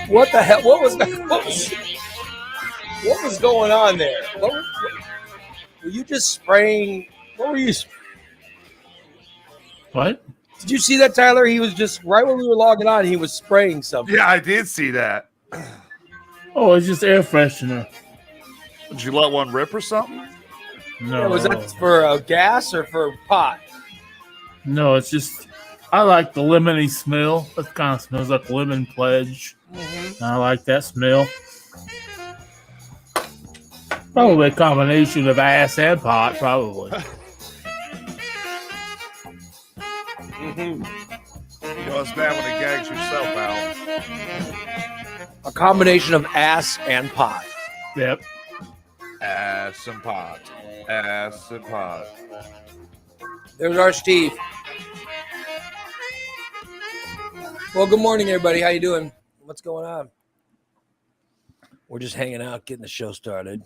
What the hell? What was going on there? Were you just spraying? What were you? What? Did you see that, Tyler? He was just right when we were logging on. He was spraying something. Yeah, I did see that. Oh, it's just air freshener. Did you let one rip or something? No. Yeah, was that for gas or for pot? No, it's just. I like the lemony smell. That kind of smells like lemon pledge. Mm-hmm. I like that smell. Probably a combination of ass and pot, probably. Mm-hmm. You know, it's bad when it gags yourself out. A combination of ass and pot. Yep. Ass and pot. Ass and pot. There's our Steve. Well, good morning, everybody. How you doing? What's going on? We're just hanging out, getting the show started.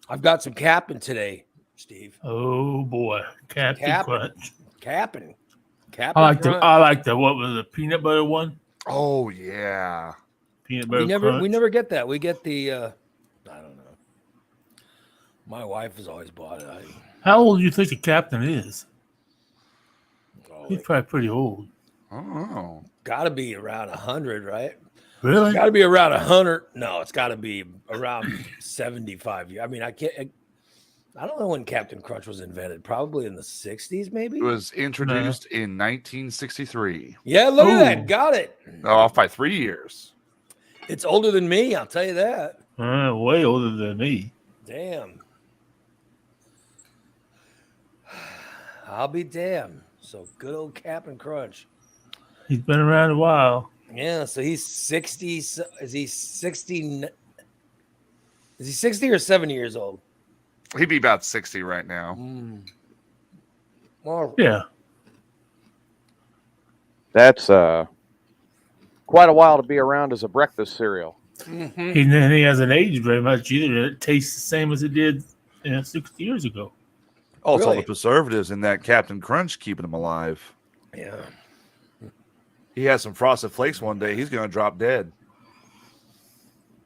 I've got some capping today, Steve. Oh boy, Captain Crunch. Capping. I like the what was the peanut butter one? Oh yeah, peanut butter. We never get that. We get the I don't know. My wife has always bought it. How old do you think the captain is? Oh, He's probably pretty old. Oh, got to be around 100, right? Really? Got to be around 100. No, it's got to be around 75. I mean, I don't know when Captain Crunch was invented. Probably in the 60s, maybe? it was introduced in 1963. Yeah, look at that. Got it. Off by 3 years. It's older than me, I'll tell you that. Way older than me. Damn. I'll be damned. So good old Captain Crunch. He's been around a while. Yeah, so he's 60. Is he 60? Is he 60 or 70 years old? He'd be about 60 right now. Well, Yeah. That's quite a while to be around as a breakfast cereal. mm-hmm. He hasn't aged very much either. It tastes the same as it did 60 years ago. Oh, it's all Really? the preservatives in that Captain Crunch keeping him alive. Yeah. He has some Frosted Flakes one day. He's going to drop dead.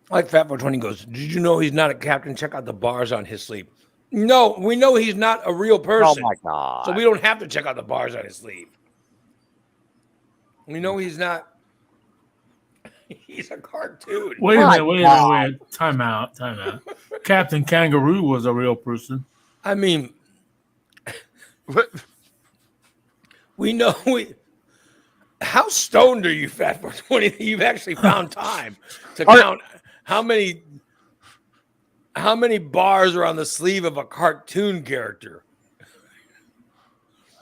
Like Fat 420 goes, did you know he's not a captain? Check out the bars on his sleeve. No, we know he's not a real person. Oh my god! So we don't have to check out the bars on his sleeve. We know he's not. He's a cartoon. Wait a minute. Time out. Captain Kangaroo was a real person. I mean, we know how stoned are you, Fat 420, that you've actually found time to count how many bars are on the sleeve of a cartoon character?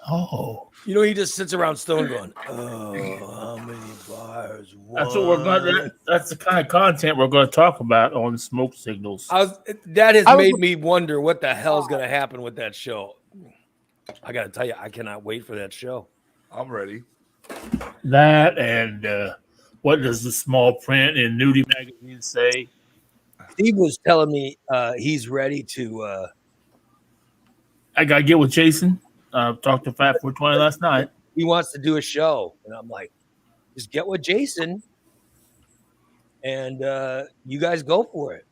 Oh. You know, he just sits around stoned going, oh, how many bars? That's what we're going. That's the kind of content we're going to talk about on Smoke Signals. That has made me wonder what the hell's going to happen with that show. I got to tell you, I cannot wait for that show. I'm ready. That and what does the small print in Nudie magazine say? Steve was telling me he's ready to. I got to get with Jason. Talked to Fat 420 last night. He wants to do a show, and I'm like, just get with Jason, and you guys go for it.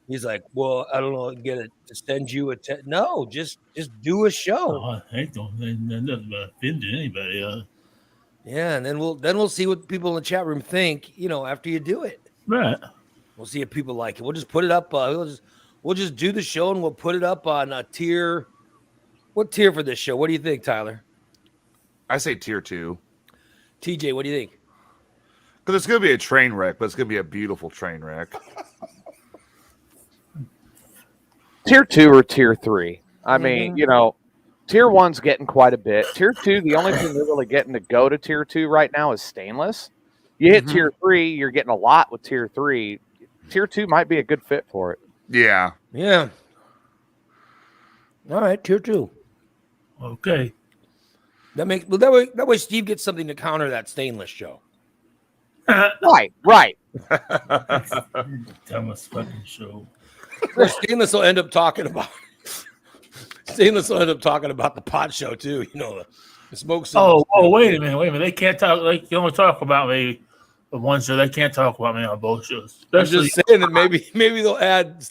He's like, well, I don't know, get it to send you no, just do a show. Oh, I don't nothing about offending anybody. Yeah, and then we'll see what people in the chat room think. You know, after you do it, Right. we'll see if people like it. We'll just put it up. We'll just do the show, and we'll put it up on a tier. What tier for this show? What do you think, Tyler? I say tier 2. TJ, what do you think? Because it's going to be a train wreck, but it's going to be a beautiful train wreck. Tier 2 or tier 3? I mean, you know, tier 1's getting quite a bit. Tier 2, the only thing they're really getting to go to tier 2 right now is stainless. You hit tier 3, you're getting a lot with tier 3. Tier 2 might be a good fit for it. Yeah. Yeah. All right, tier 2. Okay. That way Steve gets something to counter that stainless show. Right. Dumbest fucking show. Well, Stainless will end up talking about the pot show too. You know, the smoke. Oh, wait a minute. They can't talk. Like, you only talk about me The one show they can't talk about me on both shows. I'm Especially just saying that maybe they'll add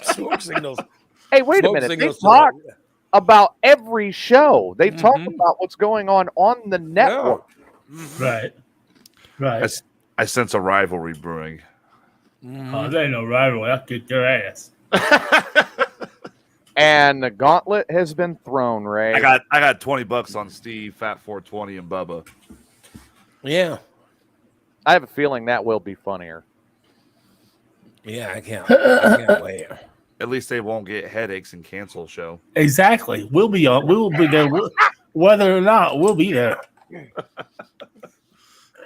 smoke signals. Hey, wait a Smoke minute. They signals to talk that. about every show. They talk Mhm. about what's going on the network. right. I sense a rivalry brewing. Oh, they ain't no rivalry. I'll kick their ass. And the gauntlet has been thrown, Ray. I got $20 on Steve, Fat 420, and Bubba. Yeah. I have a feeling that will be funnier. Yeah, I can't wait. At least they won't get headaches and cancel the show. Exactly. We'll be on. We'll be there. Whether or not, we'll be there.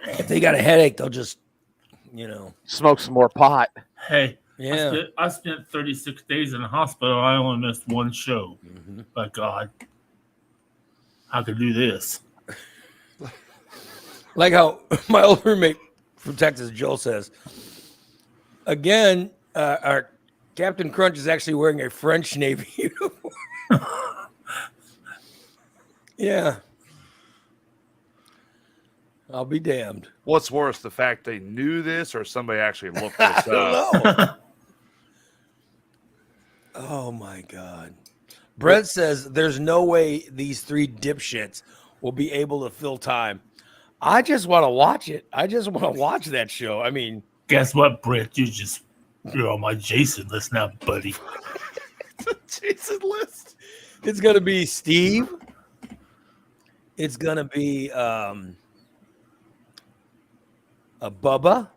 If they got a headache, they'll just, Smoke some more pot. Hey, yeah. I spent 36 days in the hospital. I only missed one show. Mhm. By God, I could do this. Like how my old roommate from Texas, Joel, says, again, our Captain Crunch is actually wearing a French Navy uniform. Yeah. I'll be damned. What's worse, the fact they knew this or somebody actually looked this I don't up? know. Oh, my God. Brent says there's no way these three dipshits will be able to fill time. I just want to watch it. I just want to watch that show. I mean, Guess what, Brett? You're on my Jason list now, buddy. Jason list. it's going to be Steve. It's going to be a Bubba.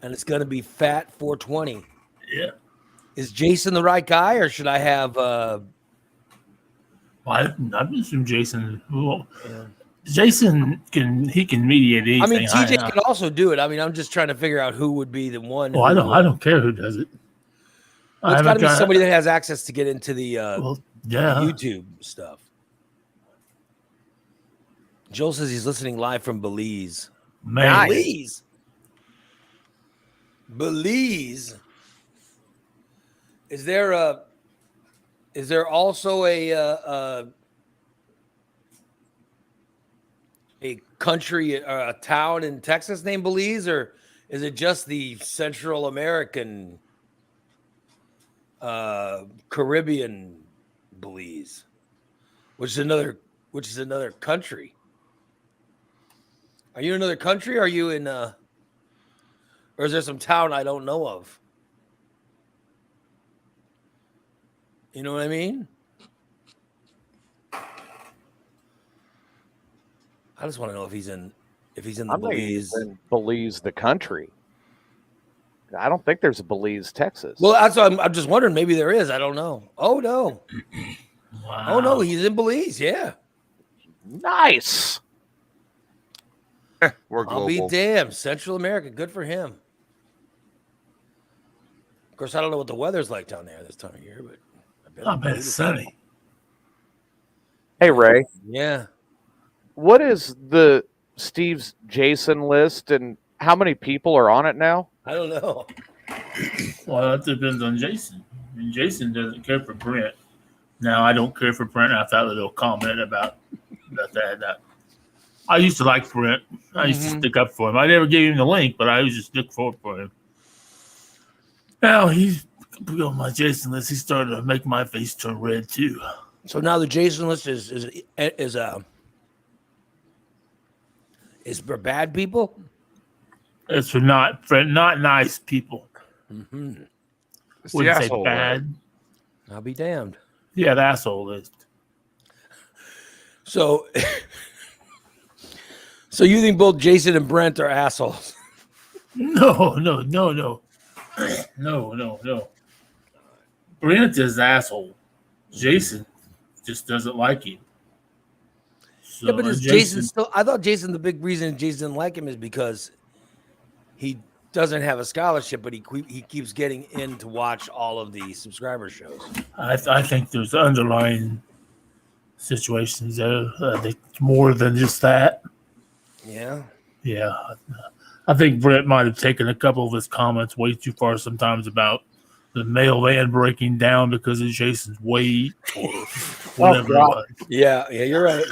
And it's going to be Fat 420. Yeah. Is Jason the right guy, or should I have I'm assuming Jason. Well, Jason can mediate anything. I mean, TJ can also do it. I mean, I'm just trying to figure out who would be the one. Well, I don't care who does it. Well, it's got to be somebody that has access to get into the yeah. YouTube stuff. Joel says he's listening live from Belize. Man, Belize. Is there also a country or a town in Texas named Belize, or is it just the Central American Caribbean Belize, which is another country? Are you in another country? Are you in or is there some town I don't know of? You know what I mean? I just want to know if he's in the I'm Belize. in Belize, the country. I don't think there's a Belize, Texas. Well, that's what I'm just wondering. Maybe there is. I don't know. Oh no. wow. Oh no, he's in Belize. Yeah. Nice. We're I'll be global. damned. Central America. Good for him. Of course, I don't know what the weather's like down there this time of year, but I bet it's sunny. Hey, Ray, Yeah. what is the Steve's Jason list and how many people are on it now? I don't know. Well, that depends on Jason. I mean, Jason doesn't care for Brent. Now, I don't care for Brent. I thought a little comment about that. I used to like Brent. I used to stick up for him. I never gave him the link, but I used to stick forward for him. Now he's on my Jason list. He started to make my face turn red too. So now the Jason list is for bad people. It's for not nice people. Mm-hmm. It's the Wouldn't say asshole bad. I'll be damned. Yeah, the asshole list. So, so you think both Jason and Brent are assholes? No. Brent is the asshole. Jason just doesn't like him. So, Yeah, but is Jason still? I thought Jason. The big reason Jason didn't like him is because he doesn't have a scholarship, but he keeps getting in to watch all of the subscriber shows. I think there's underlying situations there. I think more than just that. Yeah. Yeah. I think Brett might have taken a couple of his comments way too far sometimes about the male van breaking down because of Jason's weight or whatever it was. Yeah, you're right.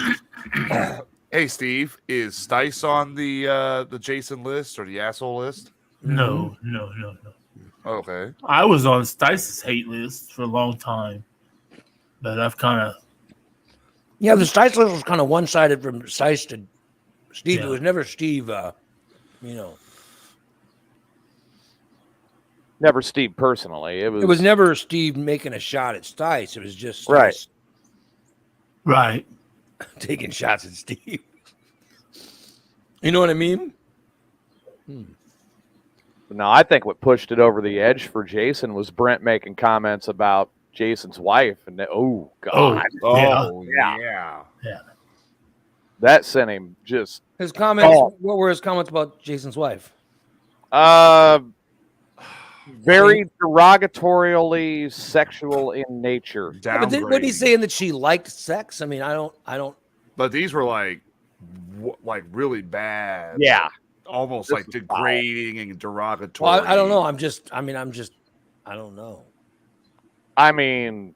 Hey, Steve, is Stice on the Jason list or the asshole list? No. Okay. I was on Stice's hate list for a long time, but I've kind of Yeah, the Stice list was kind of one-sided from Stice to Steve. Yeah. It was never Steve. Never Steve personally. It was. It was never Steve making a shot at Stice. It was just Stice Right. right. taking shots at Steve. You know what I mean? No, I think what pushed it over the edge for Jason was Brent making comments about Jason's wife, and oh god, Oh, yeah. yeah. that sent him just His comments. Oh. What were his comments about Jason's wife? very derogatorially sexual in nature. Yeah, but wasn't he Downgrading. saying that she liked sex? I mean, I don't. But these were like really bad. Yeah, Almost This like was degrading and derogatory. Well, I don't know. I don't know. I mean,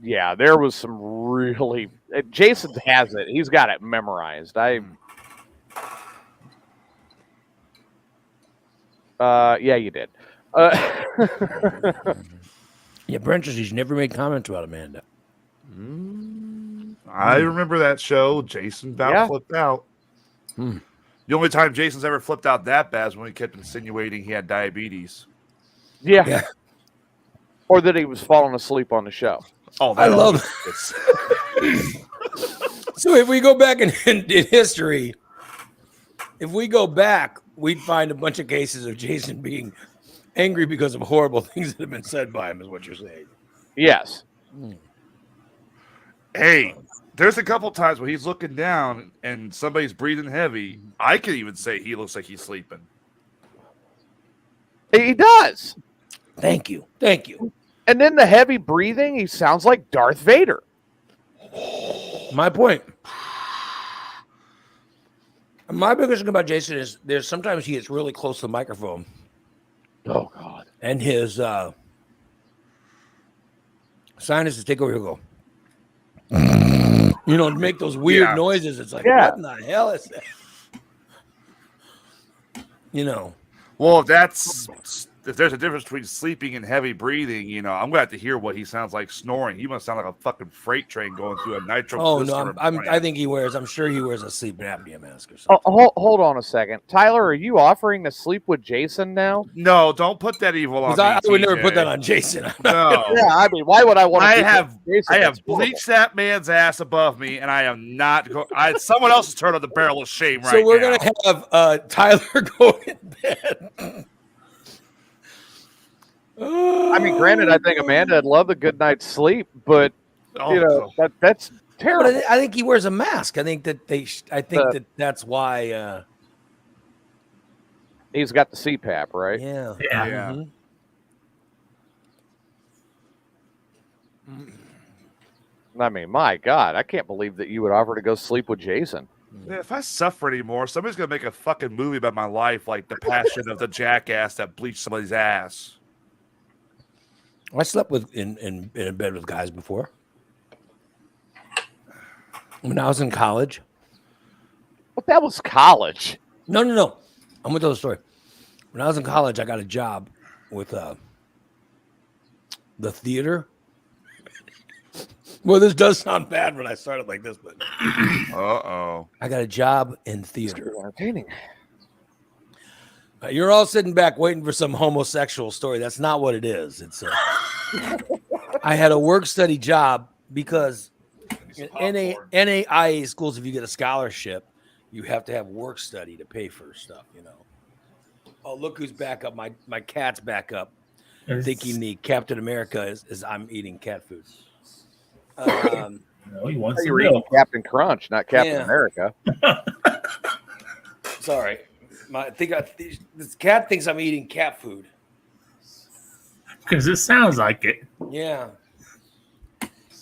yeah, there was some really. Jason has it; he's got it memorized. Yeah, you did. Yeah, Brent says he's never made comments about Amanda. I remember that show. Jason about Yeah. flipped out. Hmm. The only time Jason's ever flipped out that bad is when he kept insinuating he had diabetes. Yeah. Yeah. Or that he was falling asleep on the show. Oh, I that love- it's So if we go back in history, if we go back, we'd find a bunch of cases of Jason being angry because of horrible things that have been said by him, is what you're saying. Yes. Hey, there's a couple times where he's looking down and somebody's breathing heavy. I could even say he looks like he's sleeping. He does. Thank you. Thank you. And then the heavy breathing, he sounds like Darth Vader. My point. My biggest thing about Jason is there's sometimes he gets really close to the microphone Oh, God. and his sinuses take over. He'll go, make those weird Yeah. noises. It's like, Yeah. what in the hell is that? Well, if there's a difference between sleeping and heavy breathing, I'm gonna have to hear what he sounds like snoring. He must sound like a fucking freight train going through a nitro. Oh no, I think I'm sure he wears a sleep apnea mask or Oh, something. hold on a second. Tyler, are you offering to sleep with Jason now? No, don't put that evil on me. 'Cause I would never TJ. put that on Jason. No. Yeah, I mean, why would I want to? I sleep have with Jason? I have That's horrible. bleached that man's ass above me, and I am not going. Someone else has turned on the barrel of shame right So we're now. gonna have Tyler go in bed. I mean, granted, I think Amanda would love a good night's sleep, but that's But terrible. I think he wears a mask. I think that that's why. He's got the CPAP, right? Yeah. Yeah. Mhm. I mean, my God, I can't believe that you would offer to go sleep with Jason. Yeah, if I suffer anymore, somebody's gonna make a fucking movie about my life, like The Passion of the Jackass that bleached somebody's ass. I slept in a bed with guys before. When I was in college. But that was college. No. I'm gonna tell the story. When I was in college, I got a job with the theater. Well, this does sound bad when I started like this, but Uh-oh. I got a job in theater. Entertaining. You're all sitting back waiting for some homosexual story. That's not what it is. It's I had a work study job because in NAIA schools, if you get a scholarship, you have to have work study to pay for stuff, Oh, look who's back up. My cat's back up, thinking the Captain America is I'm eating cat food. No, he wants You some were eating milk. Captain Crunch, not Captain Yeah. America. Sorry. This cat thinks I'm eating cat food. Because it sounds like it. Yeah.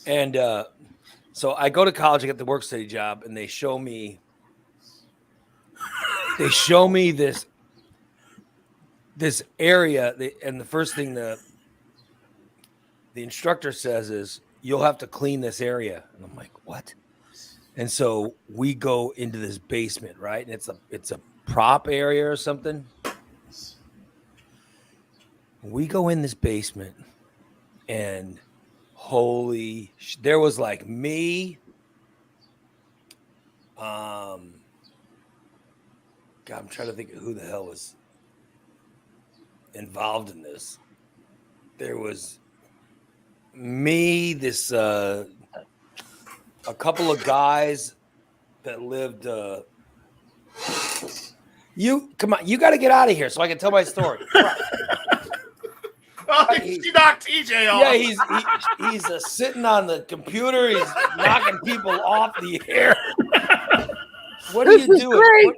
And so I go to college, I get the work study job, and they show me this area, and the first thing the instructor says is, you'll have to clean this area. And I'm like, what? And so we go into this basement, right? And it's a prop area or something. We go in this basement, and there was like me. God, I'm trying to think of who the hell was involved in this. There was me, a couple of guys that lived. You come on, you got to get out of here so I can tell my story. She knocked TJ off. Yeah, he's sitting on the computer. He's knocking people off the air. What are you doing?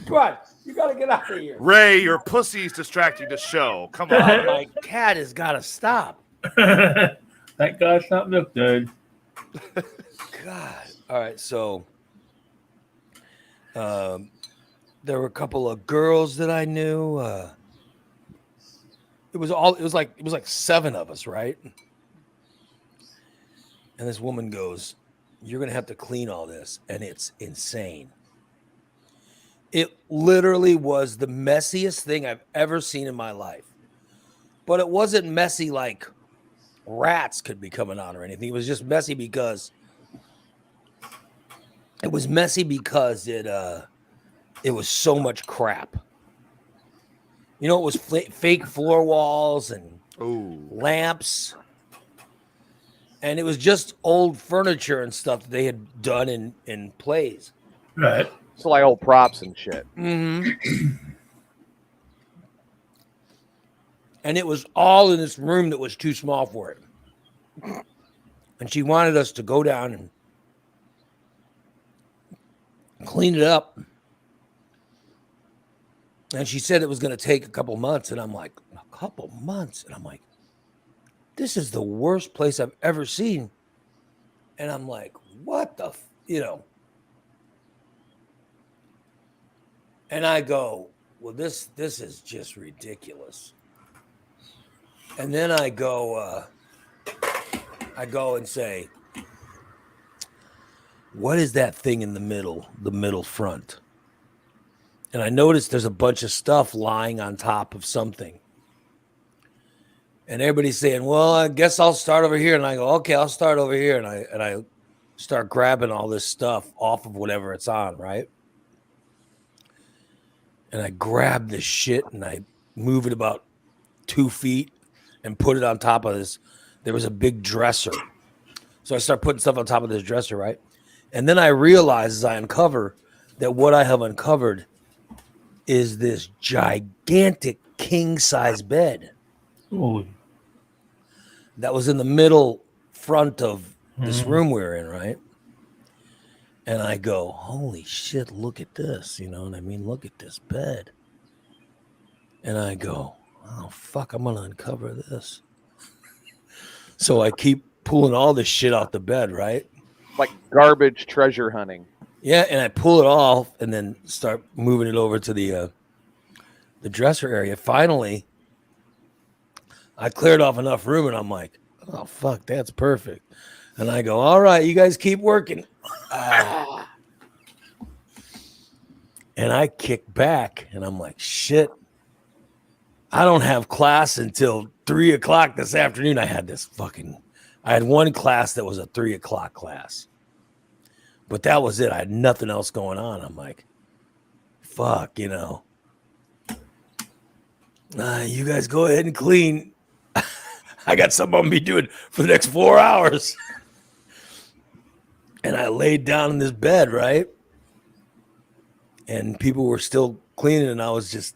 Come on, you got to get out of here. Ray, your pussy's distracting the show. Come on. My cat has got to stop. Thank God it's not milk, dude. God. All right, so there were a couple of girls that I knew. It was like 7 of us, right? And this woman goes, "You're gonna have to clean all this," and it's insane. It literally was the messiest thing I've ever seen in my life. But it wasn't messy like rats could be coming out or anything. It was just messy because it was so much crap. You know, it was fake floor walls and lamps. And it was just old furniture and stuff that they had done in plays. Right. So like old props and shit. Mm-hmm. And it was all in this room that was too small for it. And she wanted us to go down and clean it up. And she said it was going to take a couple months. And I'm like, a couple months? And I'm like, this is the worst place I've ever seen. And I'm like, what the, And I go, well, this is just ridiculous. And then I go and say, what is that thing in the middle front? And I noticed there's a bunch of stuff lying on top of something. And everybody's saying, well, I guess I'll start over here. And I go, okay, I'll start over here. And I start grabbing all this stuff off of whatever it's on, right? And I grab this shit and I move it about 2 feet and put it on top of this. There was a big dresser. So I start putting stuff on top of this dresser, right? And then I realize as I uncover that what I have uncovered is this gigantic king-size bed. Ooh. That was in the middle front of this room we were in, right? And I go, holy shit, look at this. You know what I mean? Look at this bed. And I go, oh, fuck, I'm going to uncover this. So I keep pulling all this shit off the bed, right? Like garbage treasure hunting. Yeah, and I pull it off and then start moving it over to the dresser area. Finally, I cleared off enough room, and I'm like, oh, fuck, that's perfect. And I go, all right, you guys keep working. And I kick back, and I'm like, shit, I don't have class until 3 o'clock this afternoon. I had one class that was a 3 o'clock class. But that was it. I had nothing else going on. I'm like, fuck, you guys go ahead and clean. I got something I'm going to be doing for the next 4 hours. And I laid down in this bed, right? And people were still cleaning, and I was just,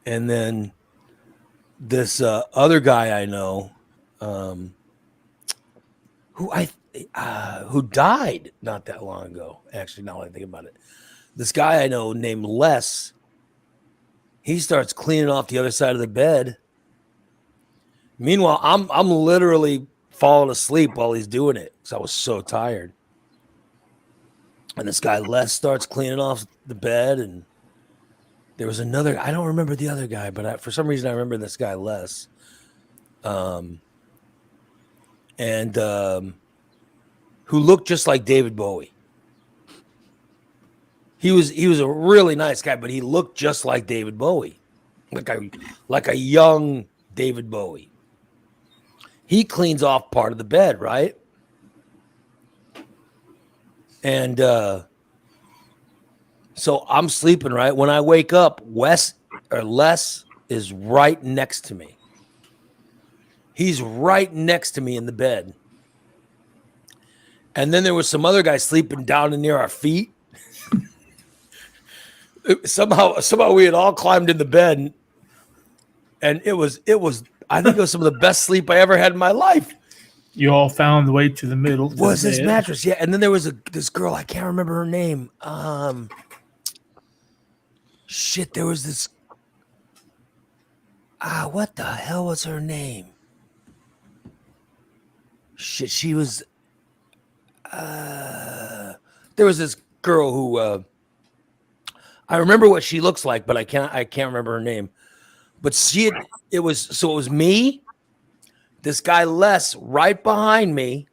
And then this other guy I know, who died not that long ago. Actually, now that I think about it, this guy I know named Les, he starts cleaning off the other side of the bed. Meanwhile, I'm literally falling asleep while he's doing it because I was so tired. And this guy Les starts cleaning off the bed, and there was another. I don't remember the other guy, but for some reason I remember this guy Les. who looked just like David Bowie. He was a really nice guy, but he looked just like David Bowie, like a young David Bowie. He cleans off part of the bed, right? And so I'm sleeping, right? When I wake up, Les is right next to me. He's right next to me in the bed. And then there was some other guy sleeping down near our feet. Somehow we had all climbed in the bed, and it was I think it was some of the best sleep I ever had in my life. You all found the way to the middle. Was this mattress? Yeah, and then there was this girl, I can't remember her name. There was this. What the hell was her name? Shit, she was. There was this girl who. I remember what she looks like, but I can't remember her name. But it was me, this guy Les right behind me,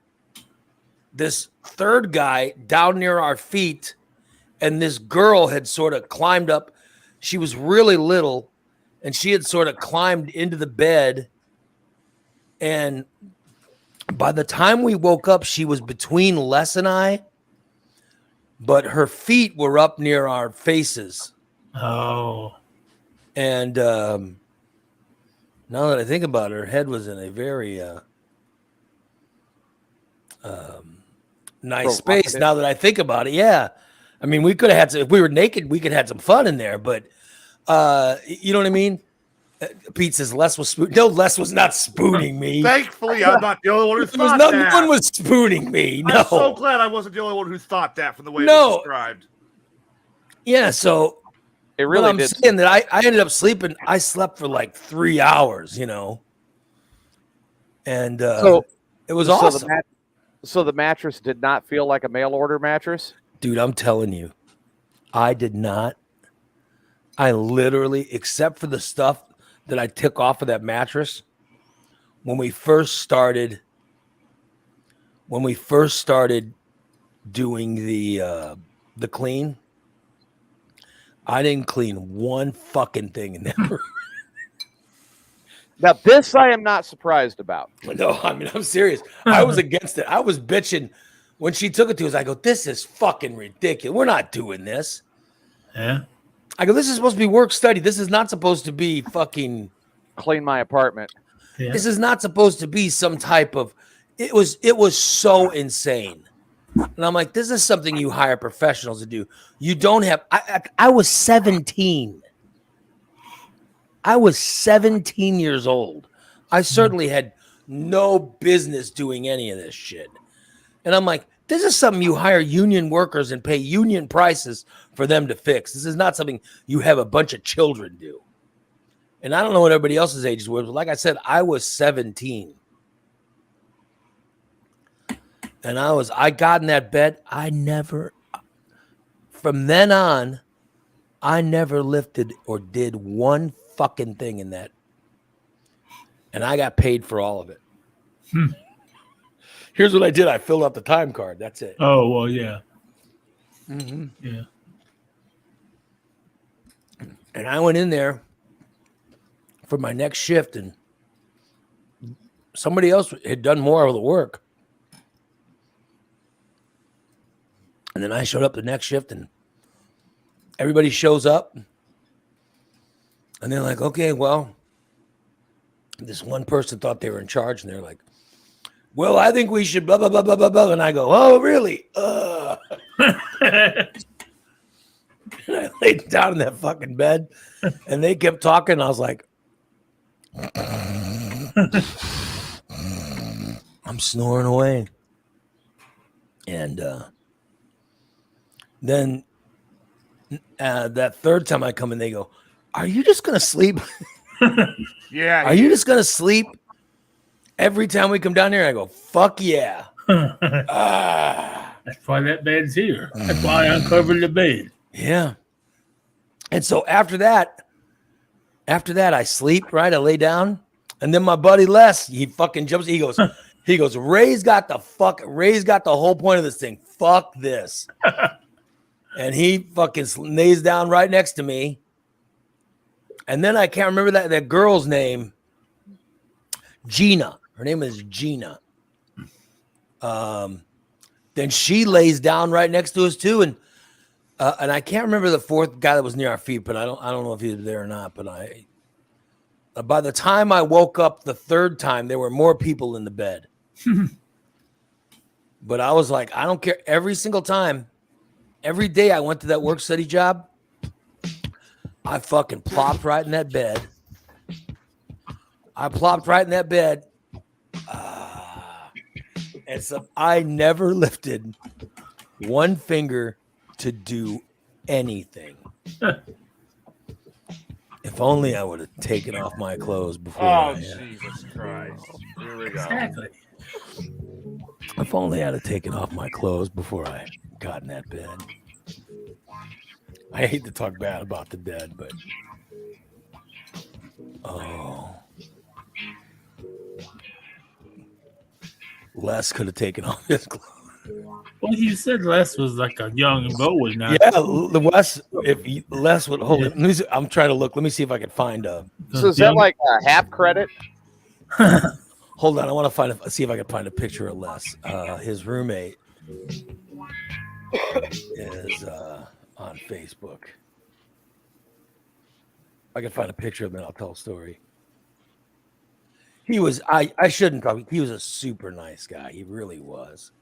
this third guy down near our feet, and this girl had sort of climbed up. She was really little, and she had sort of climbed into the bed. And by the time we woke up, she was between Les and I, but her feet were up near our faces. Oh. And now that I think about it, her head was in a very nice space. Now that I think about it, yeah. I mean, we could have had if we were naked, we could have had some fun in there. But you know what I mean? Pete says Les was spooning. No, Les was not spooning me. Thankfully, I'm not the only one who thought No that. one was spooning me. No. I'm so glad I wasn't the only one who thought that from the way it was described. Yeah, so it really I'm saying that I ended up sleeping. I slept for like 3 hours, you know. And so it was awesome. So the mattress did not feel like a mail order mattress? Dude, I'm telling you, I did not. I literally, except for the stuff that I took off of that mattress, when we first started doing the clean, I didn't clean one fucking thing in that room. Now, this I am not surprised about. No, I mean, I'm serious. I was against it. I was bitching when she took it to us. I go, this is fucking ridiculous. We're not doing this. Yeah. I go, this is supposed to be work study. This is not supposed to be fucking clean my apartment. Yeah. This is not supposed to be some type of. It was so insane, and I'm like, this is something you hire professionals to do. You don't have. I was 17. I was 17 years old. I certainly had no business doing any of this shit, and I'm like, this is something you hire union workers and pay union prices for them to fix. This is not something you have a bunch of children do. And I don't know what everybody else's ages were, but like I said, I was 17. And I got in that bed. From then on, I never lifted or did one fucking thing in that. And I got paid for all of it. Here's what I did. I filled out the time card. That's it. Oh, well, yeah. Mm-hmm. Yeah. And I went in there for my next shift, and somebody else had done more of the work. And then I showed up the next shift, and everybody shows up. And they're like, okay, well, this one person thought they were in charge, and they're like, well, I think we should blah, blah, blah, blah, blah, blah. And I go, oh, really? And I laid down in that fucking bed, and they kept talking. And I was like, I'm snoring away. And then that third time I come in, they go, are you just going to sleep? Yeah. Are you just going to sleep every time we come down here? And I go, fuck yeah. That's why that bed's here. That's why I uncovered the bed. Yeah. And so after that, I sleep, right? I lay down. And then my buddy Les, he fucking jumps. He goes, He goes, Ray's got the whole point of this thing. Fuck this. And he fucking lays down right next to me. And then I can't remember that girl's name. Gina. Her name is Gina. Then she lays down right next to us too. And I can't remember the fourth guy that was near our feet, but I don't know if he was there or not. But by the time I woke up the third time, there were more people in the bed. But I was like, I don't care. Every single time, every day I went to that work study job, I fucking plopped right in that bed. And so I never lifted one finger to do anything. If only I would have taken off my clothes before. Jesus Christ! Here we go. Exactly. If only I'd have taken off my clothes before I got in that bed. I hate to talk bad about the dead, but Les could have taken off his clothes. Well, you said Les was like a young Bowie now. Yeah, Les would hold it. I'm trying to look. Let me see if I can find a. So is that like a half credit? Hold on, I want to see if I can find a picture of Les. His roommate is on Facebook. I can find a picture of him and I'll tell a story. He was, I shouldn't probably, he was a super nice guy. He really was.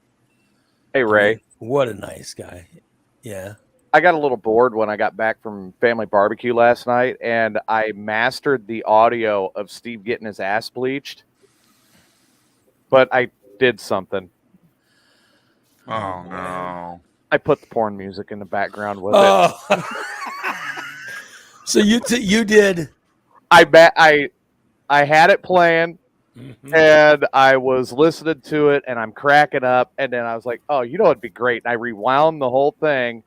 Hey, Ray. What a nice guy. Yeah. I got a little bored when I got back from family barbecue last night, and I mastered the audio of Steve getting his ass bleached. But I did something. Oh, no. I put the porn music in the background with it. So you did. I had it playing, and I was listening to it, and I'm cracking up, and then I was like, oh, it'd be great. And I rewound the whole thing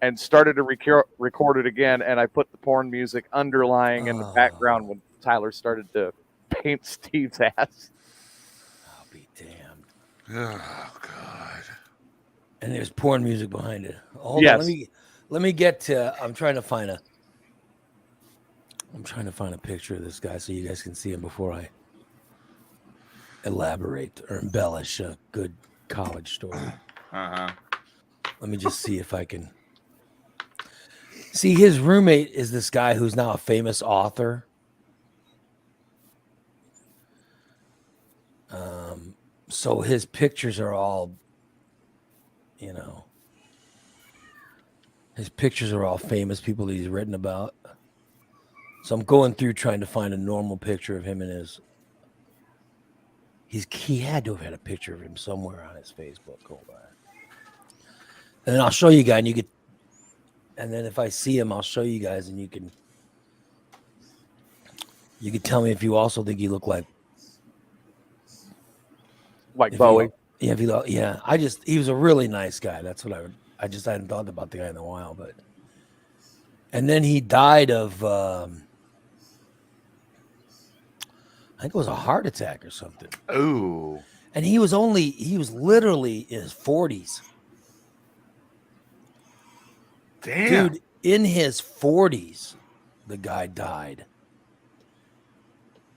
and started to record it again, and I put the porn music underlying in the background when Tyler started to paint Steve's ass. I'll be damned. Oh, God. And there's porn music behind it. Hold Yes. on, let me get to. I'm trying to find a picture of this guy so you guys can see him before I elaborate or embellish a good college story. Uh-huh. Let me just see if I can. See, his roommate is this guy who's now a famous author. So his pictures are all, his pictures are all famous people that he's written about. So I'm going through trying to find a normal picture of him and he had to have had a picture of him somewhere on his Facebook. Hold on. And then I'll show you guys, and then if I see him, I'll show you guys, and you can tell me if you also think he looked like Bowie. He was a really nice guy. That's what I hadn't thought about the guy in a while, but. And then he died of, I think it was a heart attack or something. Ooh. And he was literally in his 40s. Damn. Dude, in his 40s, the guy died.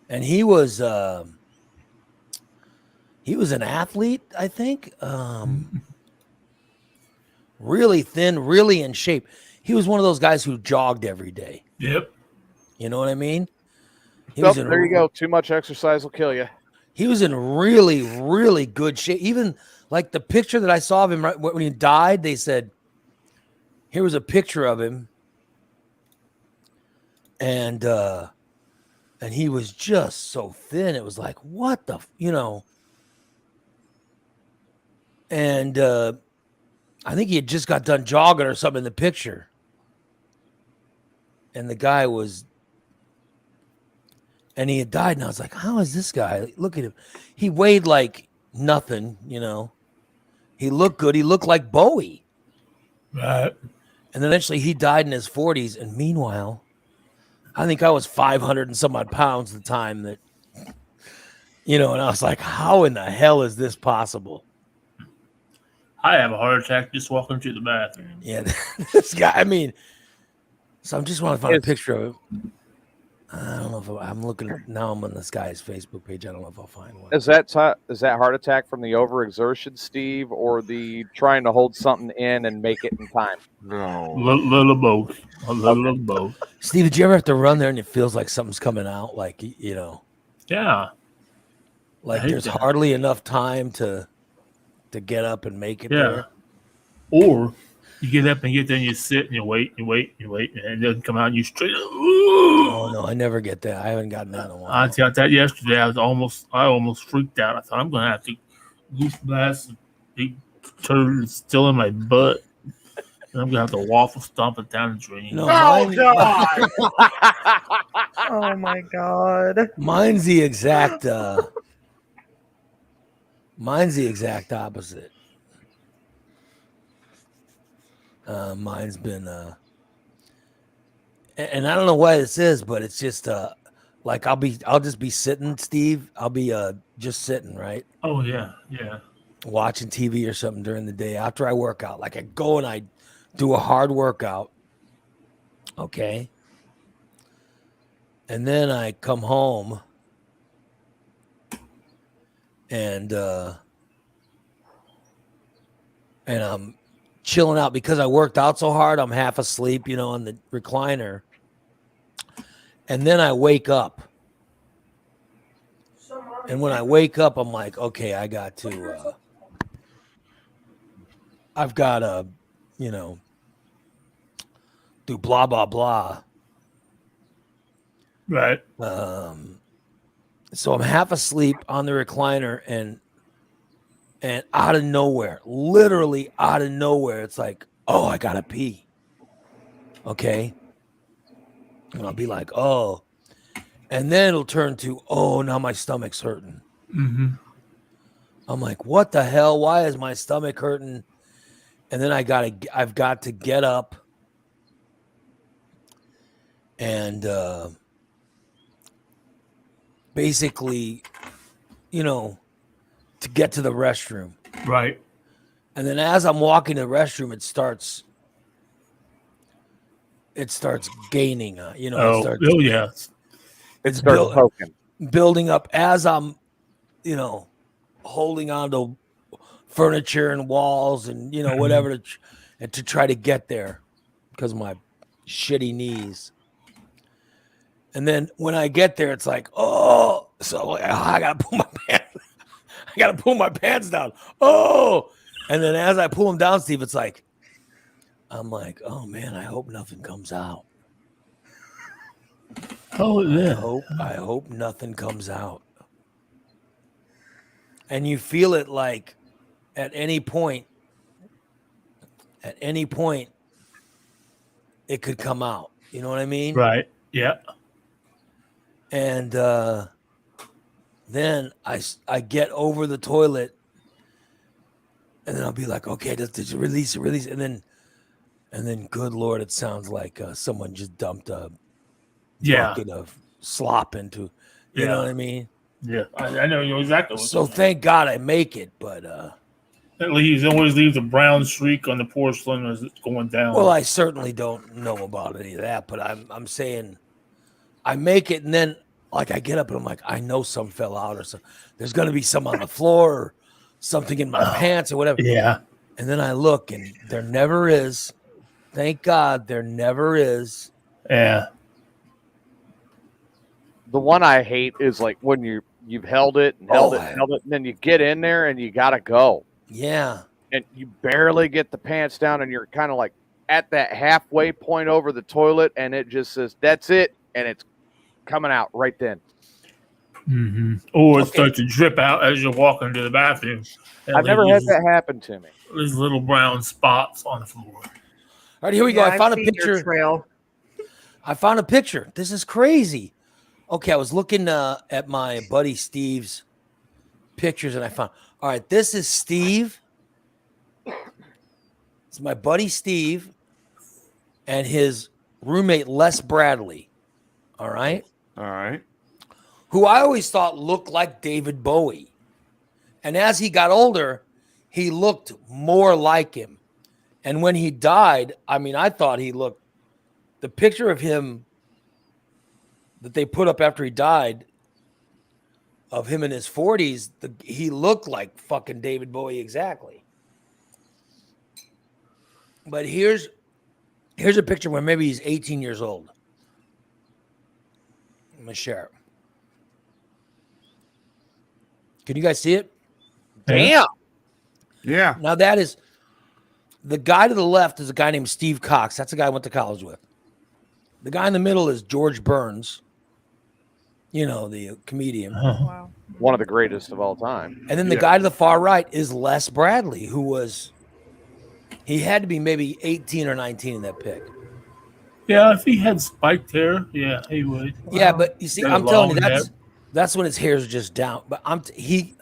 And he was an athlete, I think. Really thin, really in shape. He was one of those guys who jogged every day. Yep. You know what I mean? There you go. Too much exercise will kill you. He was in really, really good shape. Even like the picture that I saw of him right when he died, they said, here was a picture of him. And he was just so thin. It was like, what the, And I think he had just got done jogging or something in the picture. And the guy and he had died. And I was like, how is this guy? Look at him. He weighed like nothing, He looked good. He looked like Bowie. Right. And then eventually he died in his 40s. And meanwhile, I think I was 500 and some odd pounds at the time And I was like, how in the hell is this possible? I have a heart attack just walking to the bathroom. Yeah, this guy. I mean, so I'm just want to find a It's- picture of him. I don't know if I'm looking now. I'm on this guy's Facebook page. I don't know if I'll find one. Is that heart attack from the overexertion, Steve, or the trying to hold something in and make it in time? No. Little of both. A little of both. Steve, did you ever have to run there and it feels like something's coming out? Like Yeah. like I hate there's that. hardly enough time to get up and make it Yeah. there. Or you get up and get there and you sit and you wait, and it doesn't come out and you straight up. Oh no, I never get that. I haven't gotten that in a while. I got that yesterday. I almost freaked out. I thought I'm gonna have to goose blast big turd still in my butt. And I'm gonna have to waffle stomp it down the drain. No, Oh God! Oh my god. mine's the exact opposite. Mine's been and I don't know why this is, but it's just like I'll just be sitting, Steve. I'll be just sitting, right? Oh yeah. Watching TV or something during the day after I work out. Like I go and I do a hard workout. Okay. And then I come home and I'm chilling out because I worked out so hard. I'm half asleep, on the recliner. And then I wake up. And when I wake up, I'm like, okay, I've got to, do blah, blah, blah. Right. So I'm half asleep on the recliner and out of nowhere, literally out of nowhere, it's like, oh, I gotta pee. Okay. And I'll be like, oh. And then it'll turn to, oh, now my stomach's hurting. Mm-hmm. I'm like, what the hell? Why is my stomach hurting? And then I've got to get up and basically, to get to the restroom. Right. And then as I'm walking to the restroom, it starts gaining, Oh yeah. It starts poking. building up as I'm, holding on to furniture and walls and, whatever to try to get there because of my shitty knees. And then when I get there, it's like, oh, so I gotta pull my pants down. Oh, and then as I pull them down, Steve, it's like, I'm like, oh man, I hope nothing comes out. Oh yeah. I hope nothing comes out. And you feel it like at any point, it could come out. You know what I mean? Right. Yeah. And then I get over the toilet, and then I'll be like, okay, just release it, and then good Lord, it sounds like someone just dumped a bucket of slop into. You know what I mean? Yeah. I know exactly. So thank God I make it, but it always leaves a brown streak on the porcelain as it's going down. well, I certainly don't know about any of that, but I'm saying I make it, and then like I get up and I'm like, I know some fell out or something. There's gonna be some on the floor or something in my pants or whatever. Yeah. And then I look and there never is. Thank God there never is. Yeah. The one I hate is like when you've held it and held it, and then you get in there and you gotta go. Yeah. And you barely get the pants down and you're kind of like at that halfway point over the toilet and it just says, that's it. And it's coming out right then. Mm-hmm. Or it starts to drip out as you're walking to the bathroom. I've never had that happen to me. These little brown spots on the floor. All right, here we go. I found a I've seen your picture. trail. I found a picture. This is crazy. Okay, I was looking at my buddy Steve's pictures and I found, all right, this is Steve. It's my buddy Steve and his roommate Les Bradley. All right. All right. who I always thought looked like David Bowie. And as he got older, he looked more like him. And when he died, I mean, I thought he looked, the picture of him that they put up after he died, of him in his 40s, he looked like fucking David Bowie exactly. But here's a picture where maybe he's 18 years old. I'm gonna share it. Can you guys see it? Damn. Yeah. Now that is the guy to the left is a guy named Steve Cox. That's the guy I went to college with. The guy in the middle is George Burns. You know, the comedian. Wow. One of the greatest of all time. And then the guy to the far right is Les Bradley, he had to be maybe 18 or 19 in that pic. Yeah, if he had spiked hair, yeah, he would. Yeah, but you see, Got I'm a telling you, long hair. that's when his hair's just down. But he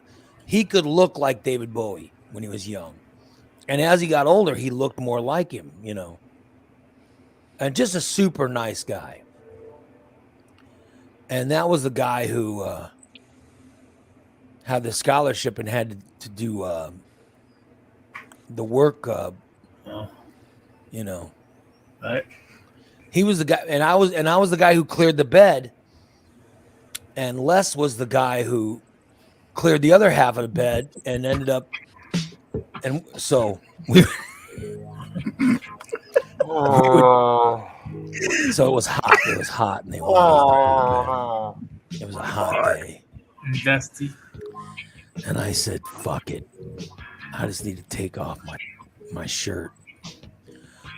could look like David Bowie when he was young. And as he got older, he looked more like him, you know. And just a super nice guy. And that was the guy who had the scholarship and had to do the work, you know. Right. He was the guy, and I was the guy who cleared the bed. And Les was the guy who cleared the other half of the bed and ended up, and so we. So it was hot. It was hot, and they were. It was a hot day, Dusty. and I said, "Fuck it, I just need to take off my shirt."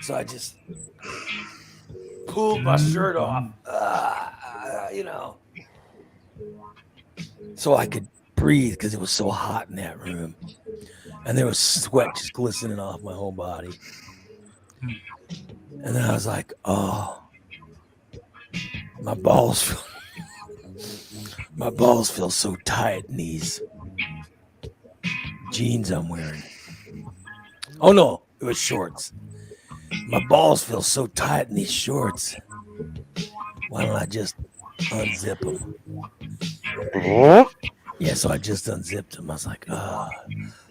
So I just pulled my shirt off, you know, so I could breathe because it was so hot in that room, and there was sweat just glistening off my whole body. And then I was like, "Oh, my balls feel so tight in these jeans I'm wearing." Oh no, it was shorts. My balls feel so tight in these shorts. Why don't I just unzip them? Yeah, so I just unzipped them. I was like,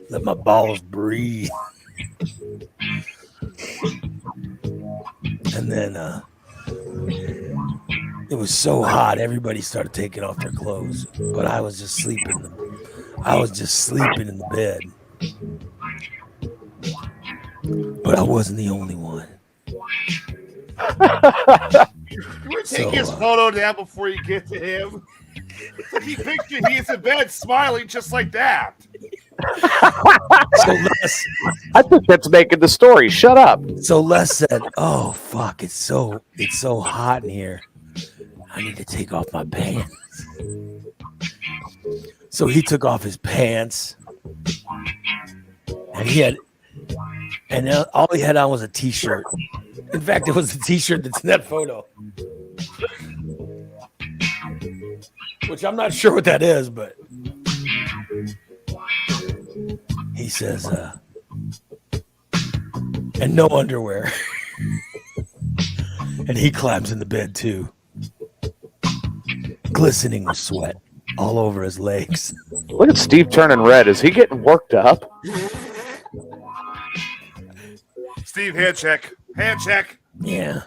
let my balls breathe. And then it was so hot, everybody started taking off their clothes. But I was just sleeping in the bed. But I wasn't the only one. You would take So, his photo down before you get to him. It's like he pictured he's in bed smiling just like that. So Les, I think that's making the story. Shut up. said, "Oh fuck, it's so hot in here. I need to take off my pants." So he took off his pants, and all he had on was a t-shirt. In fact, it was the t-shirt that's in that photo, which I'm not sure what that is, but he says, and no underwear. And he climbs in the bed too, glistening with sweat all over his legs. Look at Steve turning red. Is he getting worked up? Steve, hand check. Hand check. Yeah.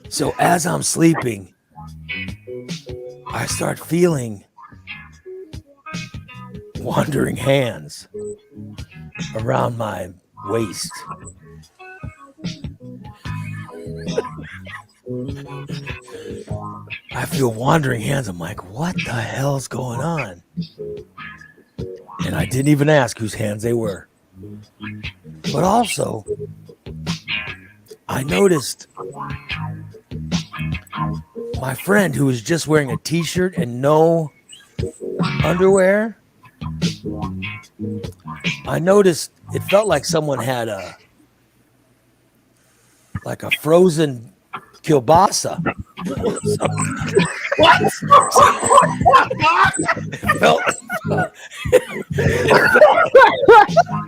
So as I'm sleeping, I start feeling wandering hands around my waist. I feel wandering hands. I'm like, what the hell's going on? And I didn't even ask whose hands they were. But also, I noticed my friend who was just wearing a t-shirt and no underwear. I noticed it felt like someone had a frozen kielbasa. What?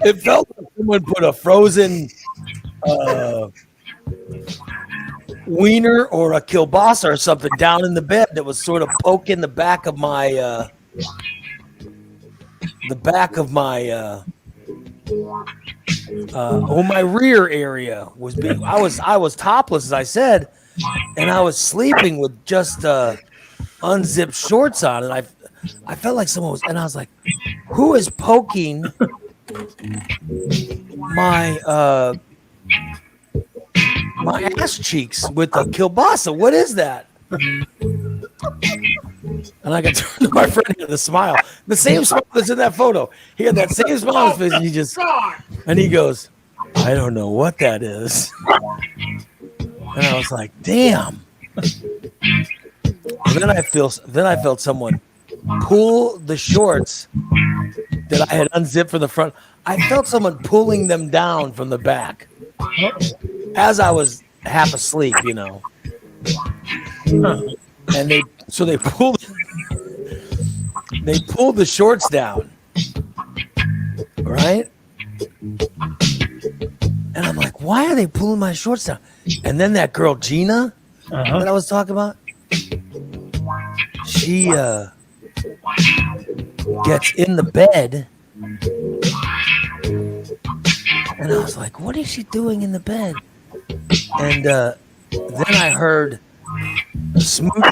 It felt like someone put a frozen wiener or a kielbasa or something down in the bed that was sort of poking the back of my my rear area was being. I was topless, as I said, and I was sleeping with just unzipped shorts on, and I felt like someone was, and I was like, who is poking my ass cheeks with a kielbasa? What is that? And I got turned to my friend, he had the smile, the same smile that's in that photo. He had that same smile on his face, and he goes, I don't know what that is. And I was like, damn. And then I felt someone pull the shorts that I had unzipped from the front. I felt someone pulling them down from the back as I was half asleep, you know. And they pulled the shorts down, right? And I'm like, why are they pulling my shorts down? And then that girl Gina that I was talking about, she gets in the bed, and I was like, what is she doing in the bed? And then I heard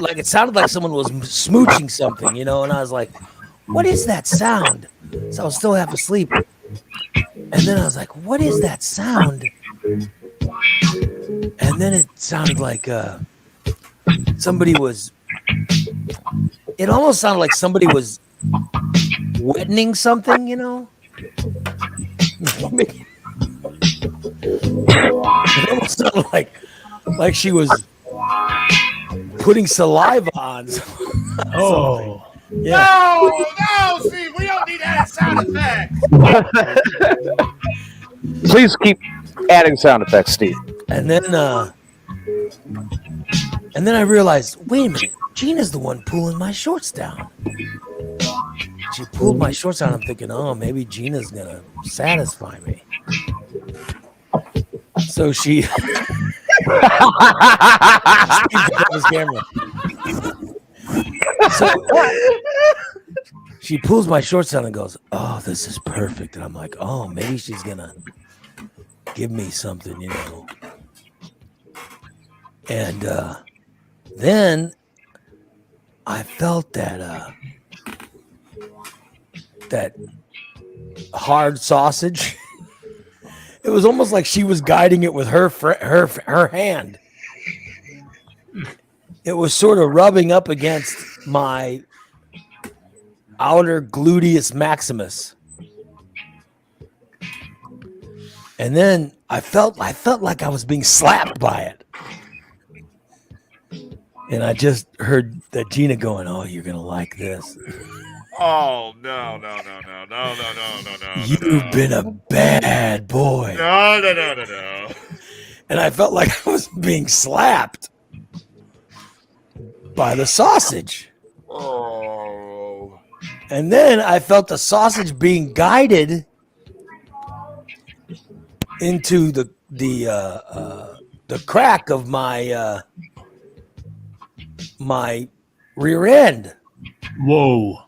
like it sounded like someone was smooching something, you know, and I was like, what is that sound? So I was still half asleep. And then I was like, what is that sound? And then it sounded like it almost sounded like somebody was wetting something, you know? It almost sounded like she was putting saliva on. Oh. Yeah. No, see, we don't need that sound effect. Please keep adding sound effects, Steve. And then I realized, wait a minute, Gina's the one pulling my shorts down. She pulled my shorts down. I'm thinking, oh, maybe Gina's gonna satisfy me. So she So she pulls my shorts down and goes, oh, this is perfect. And I'm like, oh, maybe she's gonna give me something, you know. And then I felt that hard sausage. It was almost like she was guiding it with her hand. It was sort of rubbing up against my outer gluteus maximus. And then I felt like I was being slapped by it. And I just heard that Gina going, oh, you're going to like this. Oh, no. You've been a bad boy. No. And I felt like I was being slapped by the sausage. Oh. And then I felt the sausage being guided into the crack of my my rear end. Whoa.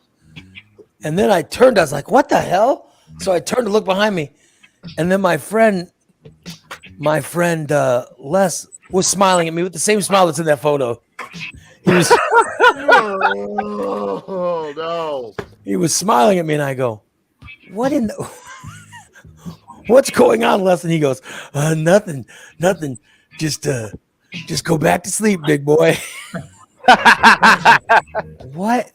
And then I turned. I was like, "What the hell?" So I turned to look behind me, and then my friend Les was smiling at me with the same smile that's in that photo. He was. Oh no! He was smiling at me, and I go, "What in the? What's going on, Les?" And he goes, "Nothing. Just go back to sleep, big boy." What?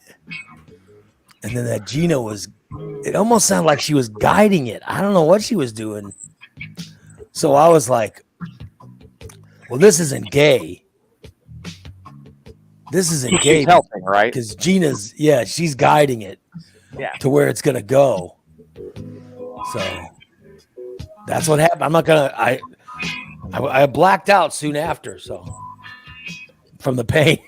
And then that Gina it almost sounded like she was guiding it. I don't know what she was doing. So I was like, well, this isn't gay. This isn't gay. She's helping, right? Because she's guiding it to where it's going to go. So that's what happened. I'm not going to, I blacked out soon after. So from the pain.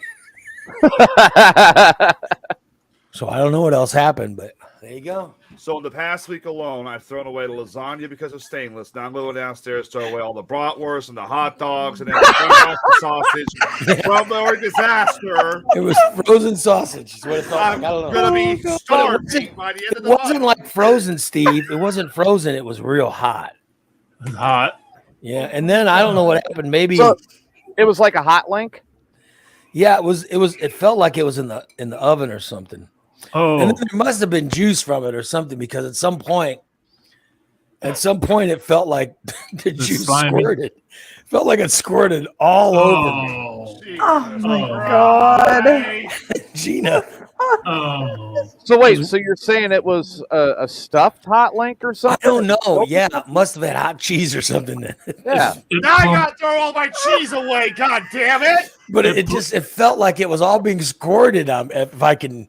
So I don't know what else happened, but There you go. So in the past week alone, I've thrown away the lasagna because of stainless. Now I'm going to go downstairs, throw away all the bratwurst and the hot dogs, and then the sausage from the disaster. It was frozen sausage. Is what it felt like. I I'm don't know. going to be starving wasn't- by the end of It the wasn't month. like frozen, Steve. It wasn't frozen. It was real hot. It was hot. Yeah, and then I don't know what happened. Maybe So it was like a hot link. yeah, it was. It felt like it was in the oven or something. Oh, And then there must have been juice from it or something because at some point it felt like the juice slimy. squirted. Felt like it squirted all over me. oh, Oh my Oh. God. Gina. oh. So wait, so you're saying it was a stuffed hot link or I something? don't know. Yeah, it must have had hot cheese or something. Yeah. It Now I plumped- got to throw all my cheese away. God damn it! But it felt like it was all being squirted on. If I can,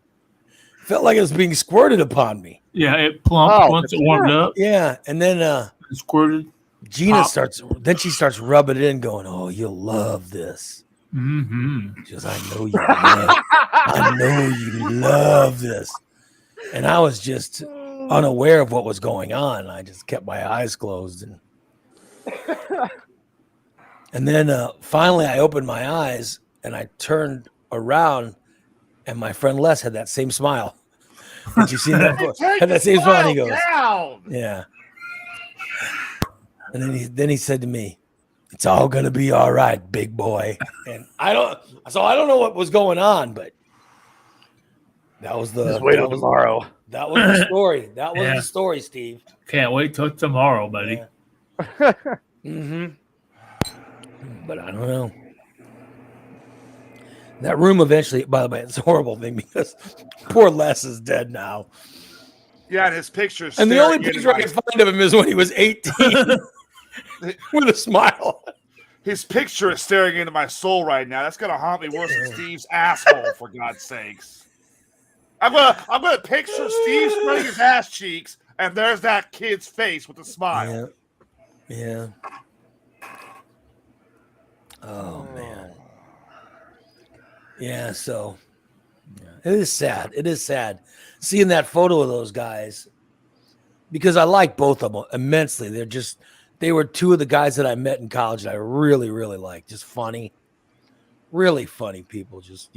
felt like it was being squirted upon me. Yeah, it plumped Oh, once it warmed up. Yeah, and then It squirted. Gina Pop. starts rubbing it in, going, "Oh, you'll love this." Mm-hmm. She goes, I know you love this. And I was just unaware of what was going on. I just kept my eyes closed. And then finally I opened my eyes and I turned around and my friend Les had that same smile. Did you see that? Take Had the that same smile. And he smile goes, down. yeah. And then he said to me, "It's all gonna be all right, big boy." And I don't know what was going on, but that was the Just wait till that was, tomorrow. that was the story. That was Yeah. the story, Steve. Can't wait till tomorrow, buddy. Yeah. Mm-hmm. But I don't know. That room eventually, by the way, it's a horrible thing because poor Les is dead now. Yeah, and his pictures. And the only picture I can find of him is when he was 18 with a smile. His picture is staring into my soul right now. That's gonna haunt me worse than Steve's asshole, for God's sakes. I'm gonna picture Steve spreading his ass cheeks, and there's that kid's face with a smile. Yeah. Oh man. Yeah, so it is sad. It is sad seeing that photo of those guys because I like both of them immensely. They were two of the guys that I met in college that I really, really liked. Just funny, really funny people. Just,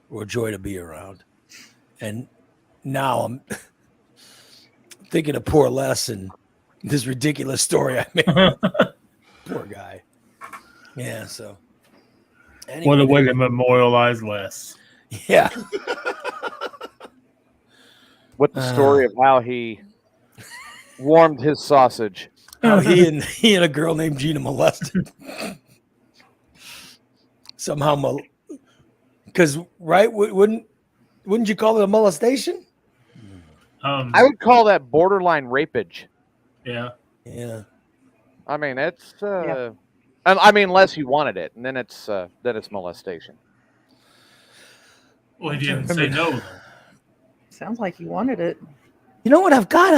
were a joy to be around. And now I'm thinking of poor Les and this ridiculous story I made. Poor guy. Yeah, so. Anyway, What a way to memorialize Les. yeah. With the story of how he warmed his sausage. How he and a girl named Gina molested. Somehow, because right? Wouldn't you call it a molestation? I would call that borderline rapage. Yeah. Yeah. I mean, it's I mean, unless you wanted it, and then it's molestation. Well, he didn't say no. Sounds like you wanted it. You know what? I thought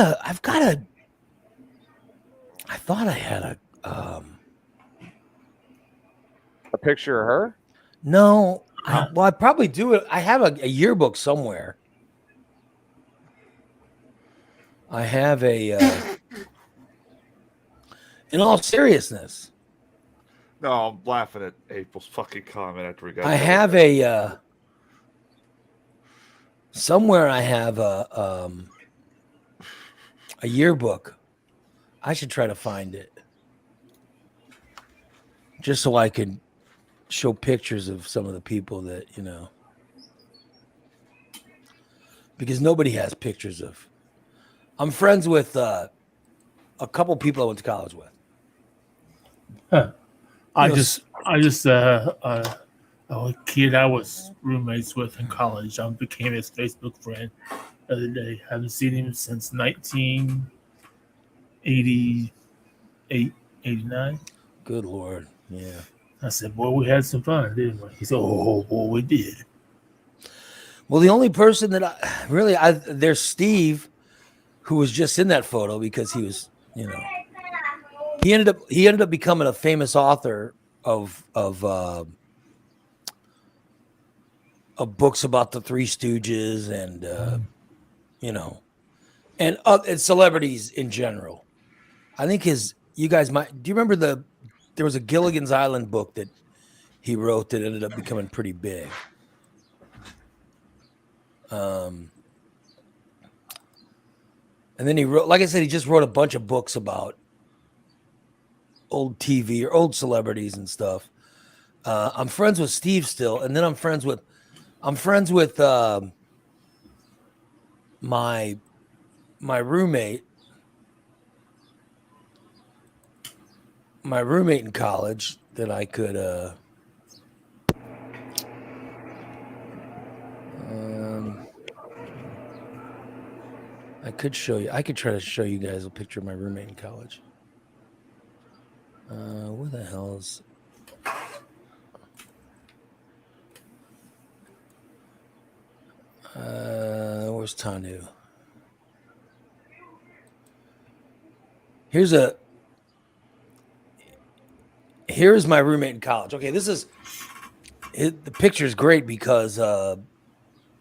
I had a picture of her. no. I probably do it. I have a yearbook somewhere. I have a. In all seriousness, No, I'm laughing at April's fucking comment after we got. I have a. Somewhere I have a yearbook. I should try to find it, just so I could show pictures of some of the people that because nobody has pictures of. I'm friends with a couple people I went to college with. I Yes. just a kid I was roommates with in college. I became his Facebook friend the other day. Haven't seen him since 1988, 89. Good Lord, yeah. I said, "Boy, we had some fun, didn't we?" He said, "Oh, boy, we did." Well, the only person that there's Steve, who was just in that photo because he was, he ended up becoming a famous author of books about the Three Stooges and you know, and celebrities in general. I think you guys might. Do you remember there was a Gilligan's Island book that he wrote that ended up becoming pretty big. And then he wrote, like I said, he just wrote a bunch of books about old TV or old celebrities and stuff. I'm friends with Steve still, and then I'm friends with my roommate. My roommate in college that I could show you. I could try to show you guys a picture of my roommate in college. Where the hell is? Where's Tanu? Here's my roommate in college. Okay, the picture is great because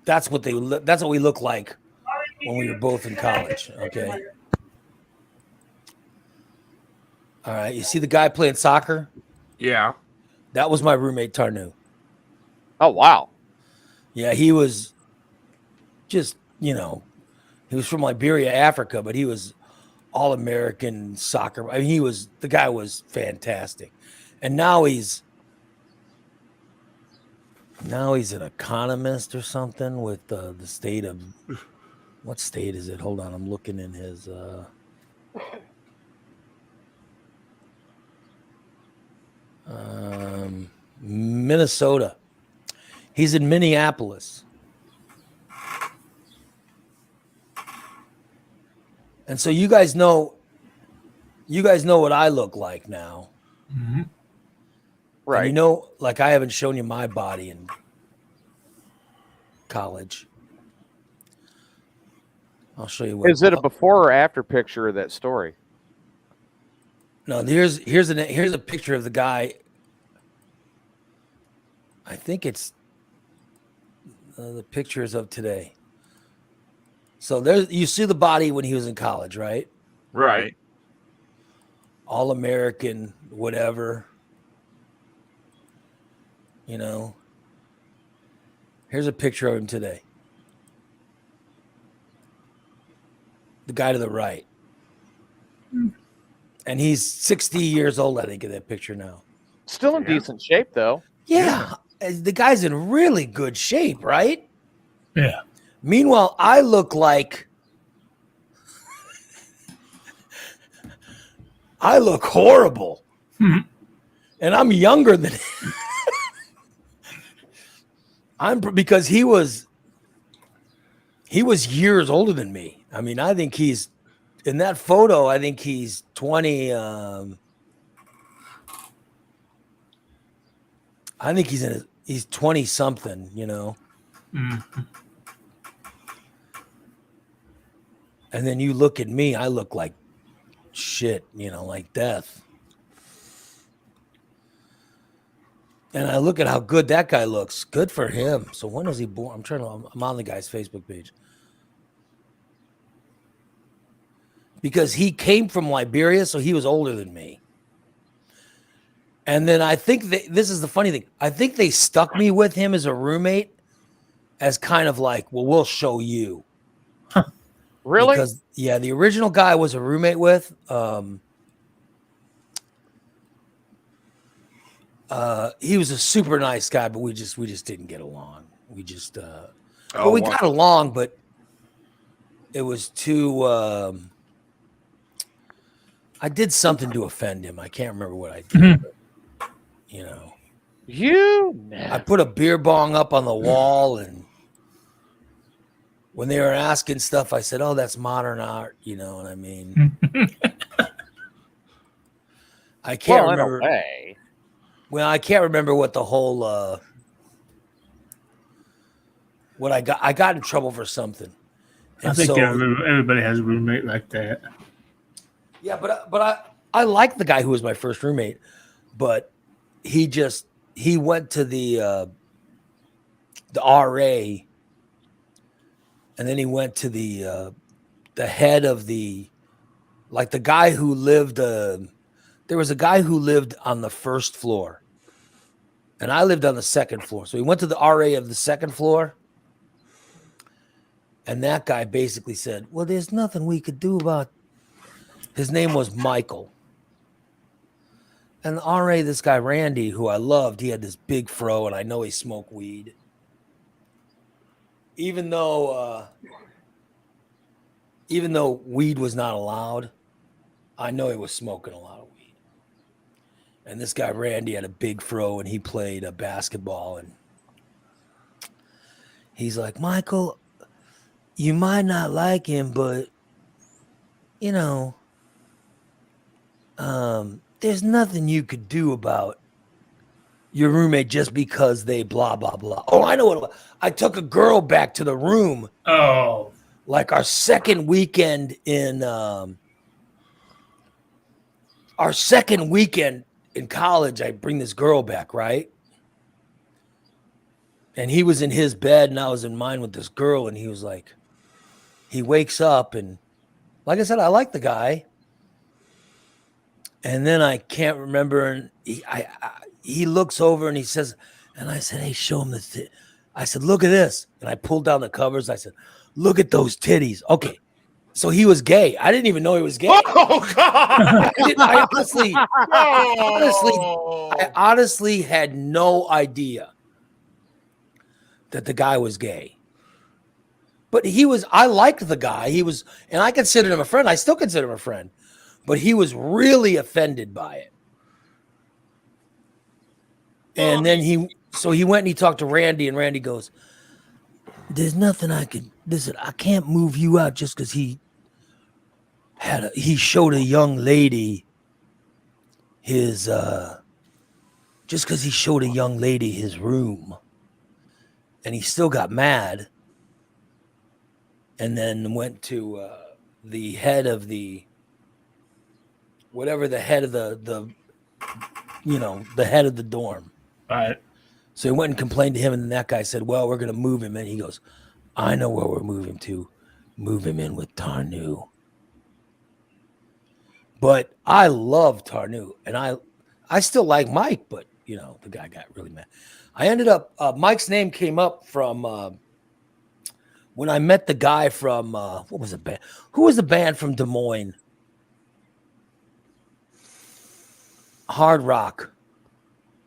that's what we look like when we were both in college. Okay. All right. You see the guy playing soccer? Yeah. That was my roommate Tarnu. Oh wow. Yeah, he was just, he was from Liberia, Africa, but he was all American soccer. I mean, the guy was fantastic. And now he's an economist or something with the state of, what state is it? Hold on, I'm looking in his Minnesota. He's in Minneapolis. And so you guys know what I look like now. Mm-hmm. Right. And like I haven't shown you my body in college. I'll show you what. Is it a before or after picture of that story? No, here's a picture of the guy. I think it's the pictures of today. So you see the body when he was in college, right? Right. All American, whatever. Here's a picture of him today. The guy to the right. And he's 60 years old, I think, in that picture now. Still in decent shape, though. Yeah. The guy's in really good shape, right? Yeah. Meanwhile, I look like I look horrible. Mm-hmm. And I'm younger than him. Because he was years older than me. I mean, I think he's in that photo, I think he's 20 I think he's 20 something, Mm-hmm. And then you look at me, I look like shit, like death. And I look at how good that guy looks. Good for him. So when was he born? I'm on the guy's Facebook page. Because he came from Liberia, so he was older than me. And then I think this is the funny thing. I think they stuck me with him as a roommate as kind of like, well, we'll show you. Really? Because, yeah, the original guy I was a roommate with. He was a super nice guy, but we just didn't get along. We just got along, but it was too I did something to offend him. I can't remember what I did. But, I put a beer bong up on the wall, and when they were asking stuff, I said, "Oh, that's modern art." You know what I mean? I can't remember. In a way. Well, I can't remember what the whole what I got. I got in trouble for something. I think everybody has a roommate like that. Yeah, but I like the guy who was my first roommate, but he went to the RA, and then he went to the head of the guy who lived. There was a guy who lived on the first floor, and I lived on the second floor. So he went to the RA of the second floor, and that guy basically said, "Well, there's nothing we could do about." His name was Michael. And the RA, this guy Randy, who I loved, he had this big fro, and I know he smoked weed. Even though weed was not allowed, I know he was smoking a lot of weed. And this guy Randy had a big fro, and he played basketball. And he's like, "Michael, you might not like him, but you know, there's nothing you could do about your roommate just because they blah, blah, blah." Oh, I know what it was. I took a girl back to the room. Oh, Like our second weekend in college, I bring this girl back, right? And he was in his bed and I was in mine with this girl, and he was like, he wakes up, and like I said, I like the guy. And then I can't remember, and he looks over and he says, and I said, "Hey, show him the I said, "Look at this." And I pulled down the covers. I said, "Look at those titties." Okay. So he was gay. I didn't even know he was gay. Oh God! I honestly had no idea that the guy was gay. But I liked the guy. He was, and I considered him a friend. I still consider him a friend. But he was really offended by it. And then he went and he talked to Randy, and Randy goes, "There's nothing I can, listen, I can't move you out just because he showed a young lady his room." And he still got mad, and then went to the head of the the head of the head of the dorm. right. So he went and complained to him, and then that guy said, "Well, we're going to move him." And he goes, "I know where we're moving to. Move him in with Tarnu." But I love Tarnu, and I still like Mike, but the guy got really mad. I ended up Mike's name came up from when I met the guy from what was the band? Who was the band from Des Moines? Hard rock.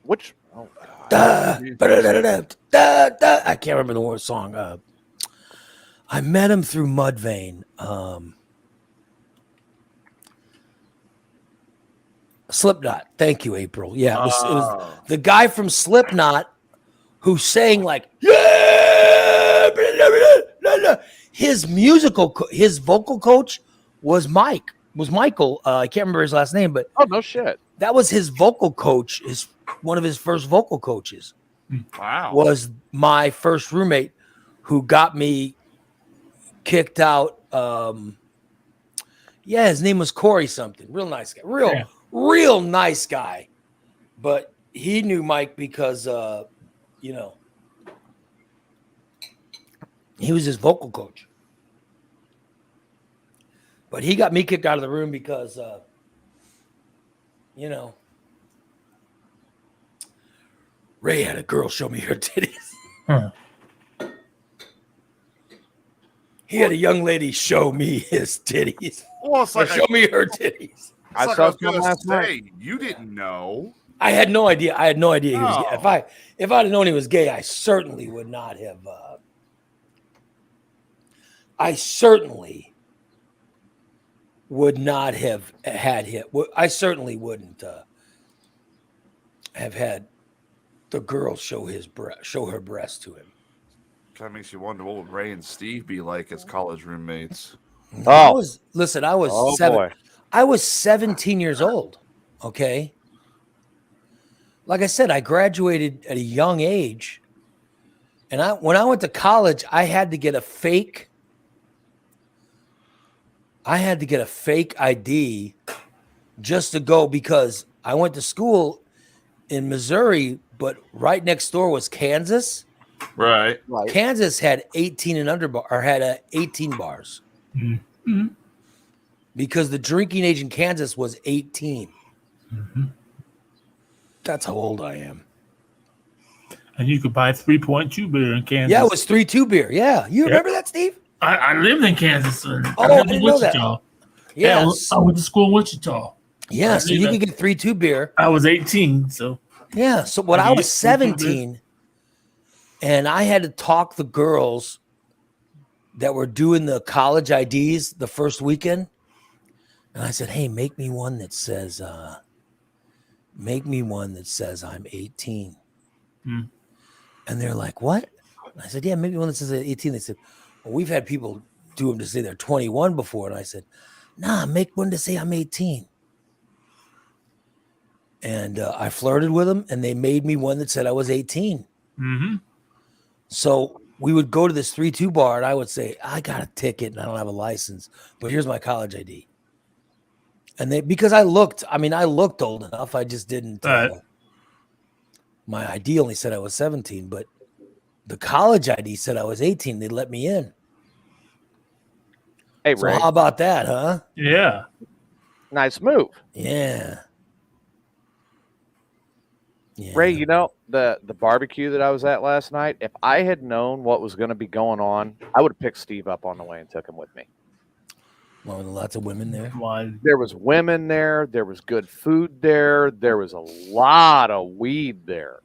Which? Oh, God. I can't remember the word song. I met him through Mudvayne. Slipknot. Thank you, April. Yeah, it was the guy from Slipknot who sang like, "Yeah!" His vocal coach was Michael. I can't remember his last name, but Oh, no shit. that was his vocal coach. One of his first vocal coaches Wow. was my first roommate, who got me kicked out. His name was Corey something. Real nice guy. Real nice guy. But he knew Mike because he was his vocal coach. But he got me kicked out of the room because Ray had a girl show me her titties. Huh. He had a young lady show me his titties. Well, it's like Show me her titties. I I saw was some gonna last night. say, you didn't know. I had no idea. He was gay. Oh. If I'd have known he was gay, I certainly would not have. I certainly would not have had him. I certainly wouldn't have had the girl show her breast to him. Kind of makes you wonder what would Ray and Steve be like as college roommates. I Oh, was oh boy. I was 17 years old. Okay. Like I said, I graduated at a young age. And when I went to college, I had to get a fake ID just to go, because I went to school in Missouri, but right next door was Kansas. Right. Right. Kansas had 18 and under bar, or had 18 bars Mm-hmm. because the drinking age in Kansas was 18. Mm-hmm. That's how old I am. And you could buy 3.2 beer in Kansas. Yeah, it was 3-2 beer. Yeah, you remember that, Steve? I lived in Kansas. And Oh, I lived I in didn't know that. Wichita. Yes. I went to school in Wichita. Yeah, I so knew you that. could get 3-2 beer. I was 18, so Yeah, so when Did I you was get 3-2 beer? 17 and I had to talk the girls that were doing the college IDs the first weekend, and I said, "Hey, make me one that says I'm 18." Hmm. And they're like, "What?" And I said, "Yeah, make me one that says 18." They said, "Well, we've had people do them to say they're 21 before." And I said, "Nah, make one to say I'm 18." And I flirted with them, and they made me one that said I was 18. Mm-hmm. So we would go to this 3-2 bar, and I would say, "I got a ticket and I don't have a license, but here's my college ID." And because I looked old enough. I just didn't. Right. My ID only said I was 17, but the college ID said I was 18. They let me in. Hey, So Ray. how about that, huh? Yeah. Nice move. Yeah. Ray, you know, the barbecue that I was at last night, if I had known what was going to be going on, I would have picked Steve up on the way and took him with me. Well, lots of women there. Why? There was women there. There was good food there. There was a lot of weed there.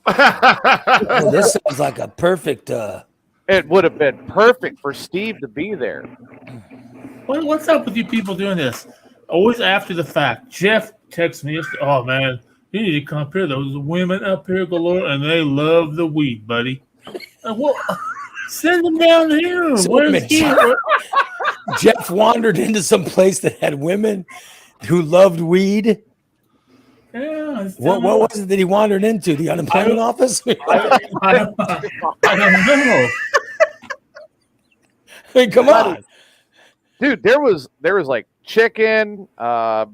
Well, this sounds like a perfect. It would have been perfect for Steve to be there. What's up with you people doing this? Always after the fact. Jeff texts me, "Oh man, you need to come up here. Those women up here galore, and they love the weed, buddy." Well, send them down here. So Where's wait a he? minute. Jeff wandered into some place that had women who loved weed. Yeah, What was it that he wandered into? The unemployment office? I don't know. I mean, come on. Dude, there was like chicken, hot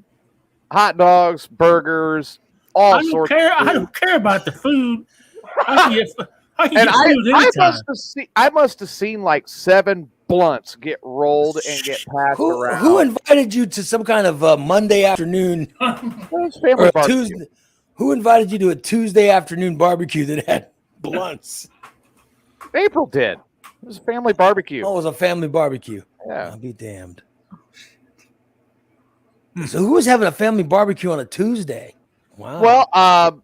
dogs, burgers, all I don't sorts care. of food. I don't care about the food. I can get food And anytime. I must have seen like 7 blunts get rolled and get passed around. Who invited you to some kind of Monday afternoon It was or family a barbecue. Tuesday? Who invited you to a Tuesday afternoon barbecue that had blunts? April did. It was a family barbecue. Oh, it was a family barbecue. Yeah. I'll be damned. So who was having a family barbecue on a Tuesday? Wow. Well,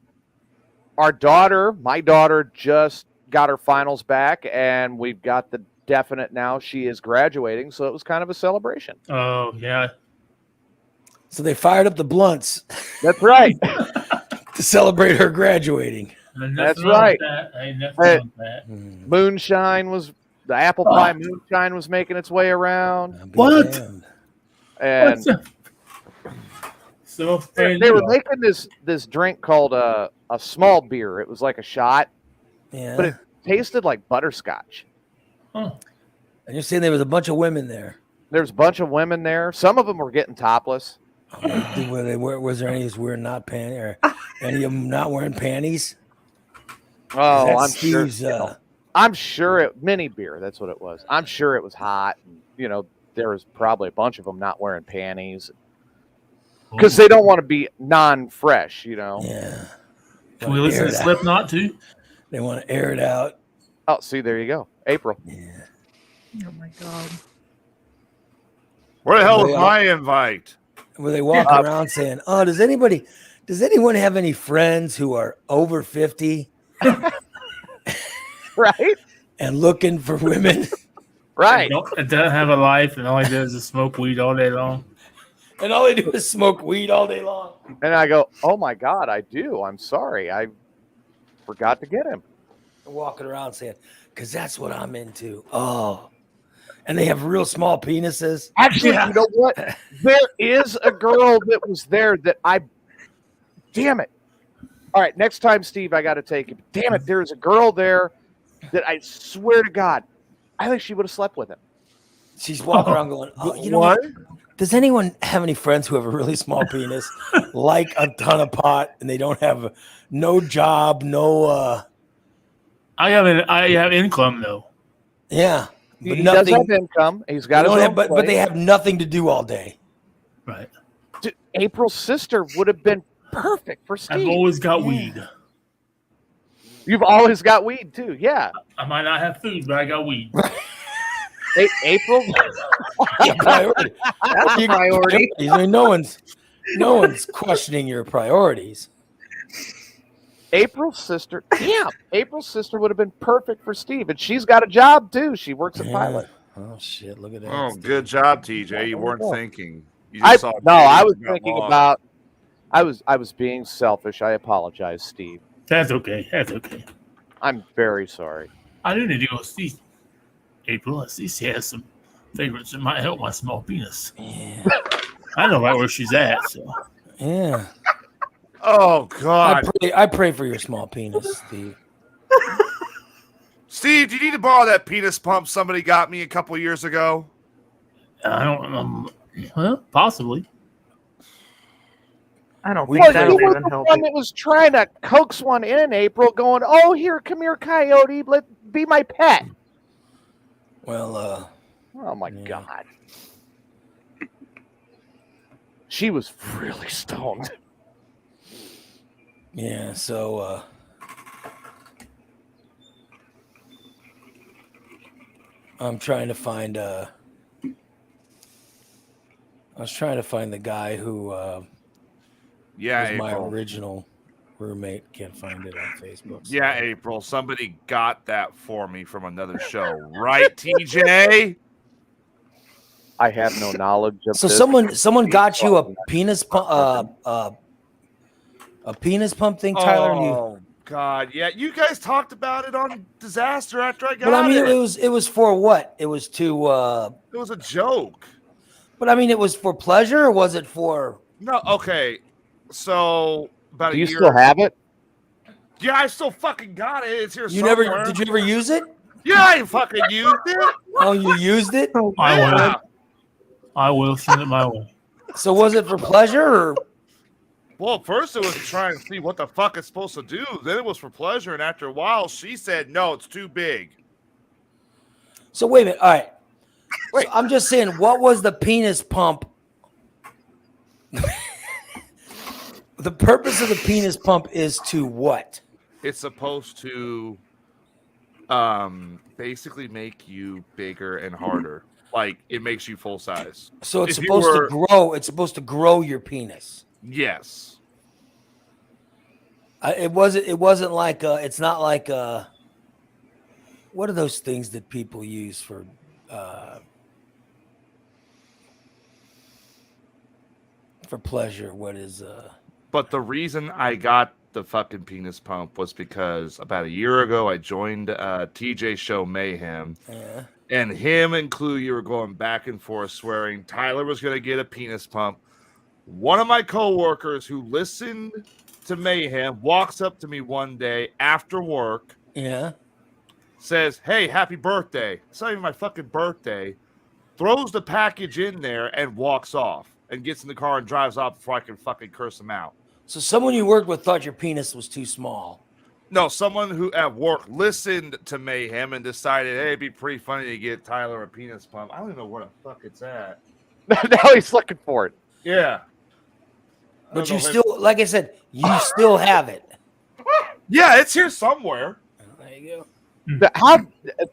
my daughter just got her finals back, and we've got the definite now she is graduating, so it was kind of a celebration. Oh yeah. So they fired up the blunts That's right. to celebrate her graduating. Ain't That's nothing wrong right. with that. Ain't nothing Hey. wrong with that. Moonshine the apple pie moonshine was making its way around, I'll be What? damned. and What's up? So they were making this drink called a small beer. It was like a shot, Yeah. but it tasted like butterscotch. Oh, And you're saying there was a bunch of women there. There's a bunch of women there. Some of them were getting topless. Was there any who's wearing not panties, or any of them not wearing panties? Oh, That's I'm sure. Steve's, I'm sure mini beer. That's what it was. I'm sure it was hot. And, there was probably a bunch of them not wearing panties because they don't want to be non-fresh. Yeah. can we listen Air to it out. Slipknot too? They want to air it out. Oh, see, there you go, April. Yeah. Oh my god. Where the hell was Well, my invite? Where they walk around saying, "Oh, does anyone have any friends who are over 50 Right, and looking for women?" right. It doesn't have a life, and all it does is smoke weed all day long. And all they do is smoke weed all day long. And I go, oh my God, I do. I'm sorry, I forgot to get him. Walking around saying, "Because that's what I'm into." Oh. And they have real small penises. Actually, Yeah. you know what? There is a girl that was there that damn it. All right, next time, Steve, I got to take it. Damn it, there's a girl there that I swear to God, I think she would have slept with him. She's walking around going, "Oh, you know what? Does anyone have any friends who have a really small penis, like a ton of pot, and they don't have no job, no I have income though. Yeah, He but does nothing. have income. He's got They his don't own have- but place. they have nothing to do all day. Right. Dude, April's sister would have been perfect for I've Steve. always got Yeah. weed. You've always got weed too. Yeah. I might not have food, but I got weed. April. Yeah, priority. That's a Your priority. priorities. I mean, no one's questioning your priorities. April's sister. Yeah. April's sister would have been perfect for Steve, and she's got a job too. She works at Yeah. Pilot. Oh shit! Look at that. Oh, Steve. good job, TJ. You There we weren't go. thinking. You I saw no, I David was and got thinking lost. about. I was being selfish. I apologize, Steve. That's okay. That's okay. I'm very sorry. I do need to go see April. I see she has some favorites that might help my small penis. Yeah. I know right where she's at. So Yeah. Oh God, I pray for your small penis, Steve. Steve, do you need to borrow that penis pump somebody got me a couple years ago? I don't. Well, possibly. I don't We- think Well, you that'll were even the help one it. that was trying to coax one in April, going, "Oh, here, come here, Coyote. Let be my pet." Well, Oh my Yeah. God. She was really stoned. yeah. So, I'm trying to find. I was trying to find the guy who Yeah, was my April. original roommate. Can't find it on Facebook. so- Yeah, April. Somebody got that for me from another show, right, TJ? I have no knowledge of So this. someone got you a penis pump, a penis pump thing, Tyler. And you, Oh God, yeah. You guys talked about it on Disaster after I got but I mean, it. it was for what? It was to. It was a joke. But I mean, it was for pleasure, or was it for? No, okay. So about Do a you year. still have it? Yeah, I still fucking got it. It's here You somewhere. never did you ever use it? Yeah, I fucking used it. Oh, you used it. I Yeah. will. I will send it my way. So was it for pleasure, or Well, at first it was to try and see what the fuck it's supposed to do. Then it was for pleasure, and after a while, she said, "No, it's too big." so? Wait a minute. All right. Wait. So I'm just saying, what was the penis pump? The purpose of the penis pump is to what? It's supposed to, basically make you bigger and harder. Like it makes you full size. So it's If you supposed were- to grow. It's supposed to grow your penis. Yes. It wasn't. It wasn't like. It's not like. What are those things that people use for? For pleasure. What is? But the reason I got the fucking penis pump was because about a year ago I joined TJ show Mayhem, Yeah. and him and Cluey were going back and forth swearing Tyler was going to get a penis pump. One of my coworkers who listened to Mayhem walks up to me one day after work, Yeah. says, "Hey, happy birthday." It's not even my fucking birthday. Throws the package in there and walks off and gets in the car and drives off before I can fucking curse him out. So someone you worked with thought your penis was too small. No, someone who at work listened to Mayhem and decided, hey, it'd be pretty funny to get Tyler a penis pump. I don't even know where the fuck it's at. Now he's looking for it. Yeah. I But don't you know if- still, like I said, you still have it. Yeah, it's here somewhere. There you go.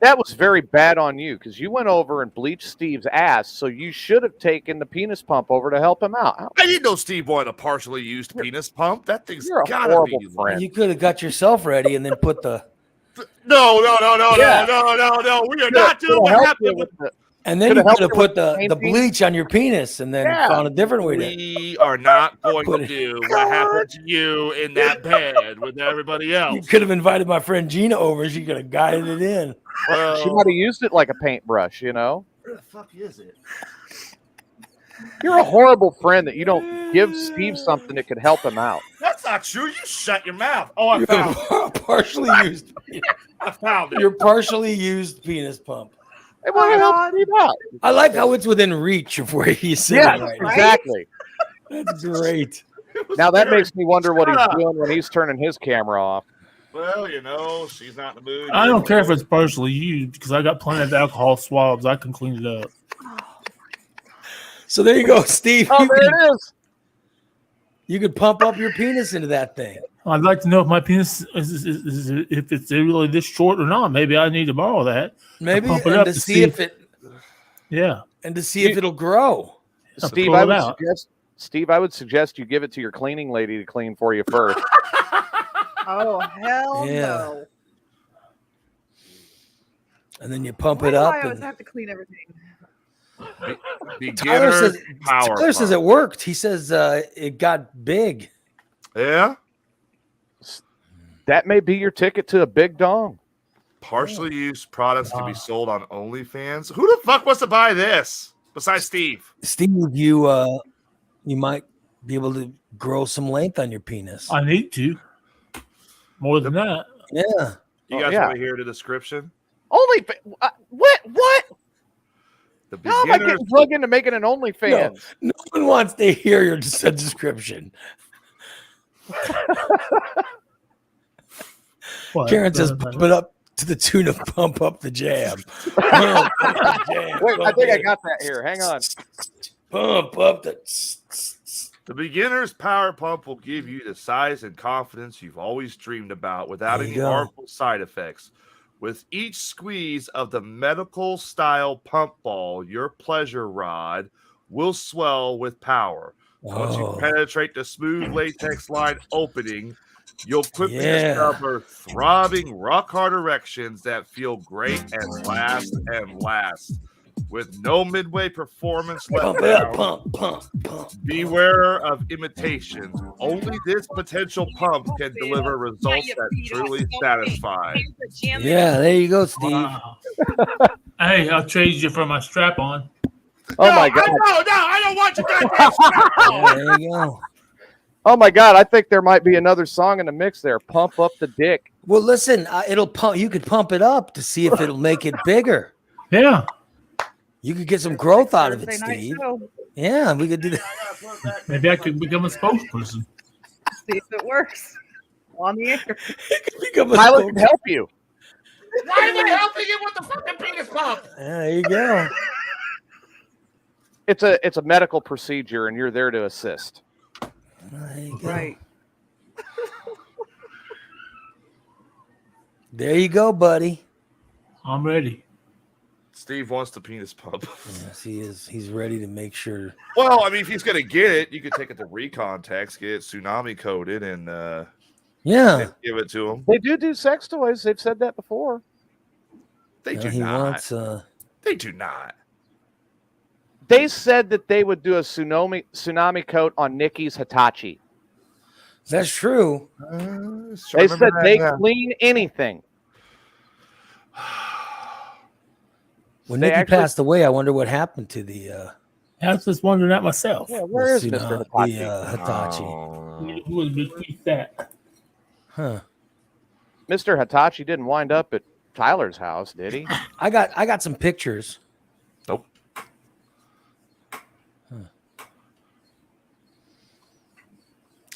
That was very bad on you because you went over and bleached Steve's ass. So you should have taken the penis pump over to help him out. I didn't know Steve wanted a partially used penis pump. That thing's You're a gotta horrible be. friend. You could have got yourself ready and then put the, No. Yeah. We are not doing what happened with. and then Coulda you helped could have you put with the painting. bleach on your penis and then Yeah. found a different way to. We are not going Put to it- do what happened to you in that bed with everybody You else. could have invited my friend Gina over. She could have guided it in. She might have used it like a paintbrush, you know? Where the fuck is it? You're a horrible friend that you don't give Steve something that could help him out. That's not true. You shut your mouth. Oh, I You found have it. a partially used. I found it. Your partially used penis pump. They want to help Steve out. I like how it's within reach of where he's sitting Yeah, right now. exactly. That's great. It was Now that very- makes me wonder what he's Shut up. doing when he's turning his camera off. Well, you know, she's not in the mood. I don't care if it's partially used because I got plenty of alcohol swabs. I can clean it up. So there you go, Steve. Oh, there it is. You could pump up your penis into that thing. I'd like to know if my penis is if it's really this short or not. Maybe I need to borrow that. Maybe pump it and up to to see see if it Yeah. and to see if it'll grow. Steve, pull I it would out. suggest. Steve, I would suggest you give it to your cleaning lady to clean for you first. Oh, hell Yeah. no. And then you pump Why it do up. I always And have to clean everything? Tyler Beginner says, power. Tyler says pump. it worked. He says it got big. Yeah. That may be your ticket to a big dong. Partially used products can be Wow. sold on OnlyFans. Who the fuck wants to buy this besides Steve? Steve, you might be able to grow some length on your penis. I need to. More than that. Yeah. You Oh, guys yeah. want to hear the description? Only what? The How am I beginner's getting plugged into making an OnlyFans? No one wants to hear your description. What? Karen says pump it up to the tune of pump up the jam. Pump up the jam. Wait, I Pump think I it. got that here. Hang on. Pump up the. The beginner's power pump will give you the size and confidence you've always dreamed about without There you any go. harmful side effects. With each squeeze of the medical style pump ball, your pleasure rod will swell with power. Once you Oh, penetrate the smooth latex line opening, you'll quickly Yeah. discover throbbing, rock hard erections that feel great and last. With no midway performance let pump it up, down, pump. beware of imitations. Only this potential pump can deliver results that truly satisfy. Yeah, there you go, Steve. Wow. Hey, I'll trade you for my strap on. Oh my god. No, I don't want you guys. Yeah, there you go. Oh my god. I think there might be another song in the mix there. Pump up the dick. Well, listen, it'll pump. You could pump it up to see if it'll make it bigger. Yeah. You could get some growth out of it, Thursday night Steve. show. Yeah, we could do that. Maybe I could become a spokesperson. See if it works. On the air. Become a Tyler spoke- can help you. Why am I helping you with the fucking penis pump? There you go. It's a medical procedure, and you're there to assist. There you go. Right. There you go, buddy. I'm ready. Steve wants the penis pump. Yes, he is. He's ready to make sure. Well, I mean, if he's gonna get it, you could take it to Recontext, get it tsunami coded, and Yeah. give it to him. They do sex toys. They've said that before. They No, do he not. wants. They do not. They said that they would do a tsunami coat on Nikki's Hitachi. That's true. They said they clean anything. When They Nikki actually- passed away, I wonder what happened to the I was just wondering that myself. Yeah, where is the Mr. Suna- Hitachi? the Hitachi. Oh. Who was bequeathed that? Huh. Mr. Hitachi didn't wind up at Tyler's house, did he? I got some pictures. Nope.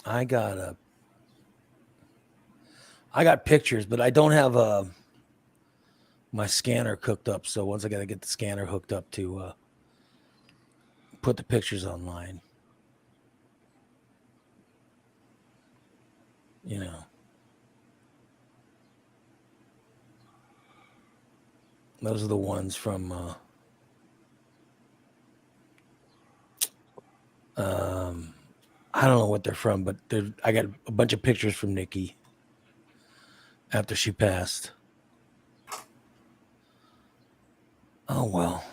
I got pictures, but I don't have my scanner cooked up. So once I got to get the scanner hooked up to put the pictures online. You know. Those are the ones from I don't know what they're from, but I got a bunch of pictures from Nikki after she passed. Oh well.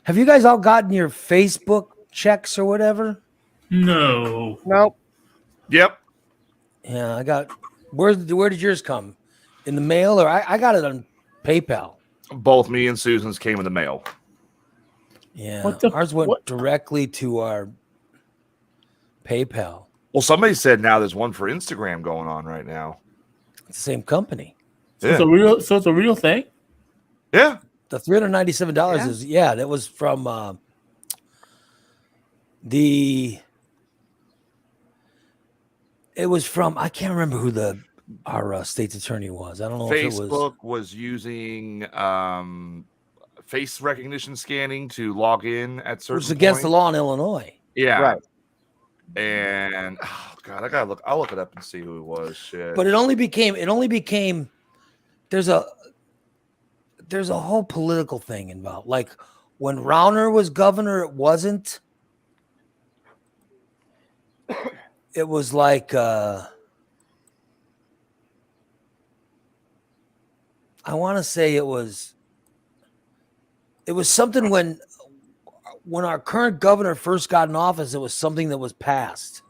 Have you guys all gotten your Facebook checks or whatever? No. Nope. Yep. Yeah, I got. Where did yours come? In the mail, or I got it on PayPal. Both me and Susan's came in the mail. Yeah, What the- ours went what? directly to our PayPal. Well, somebody said now there's one for Instagram going on right now. It's the same company. So it's a real. So it's a real thing. Yeah. The $397 Yeah. is that was from it was from I can't remember who the our state's attorney was. I don't know if it was. Facebook was using face recognition scanning to log in at It certain was against the points. law in Illinois. Yeah. Right. And oh God, I gotta look. I'll look it up and see who it was. Shit. But it only became there's a whole political thing involved. Like when Rauner was governor, it wasn't. It was like I want to say it was something when our current governor first got in office, it was something that was passed.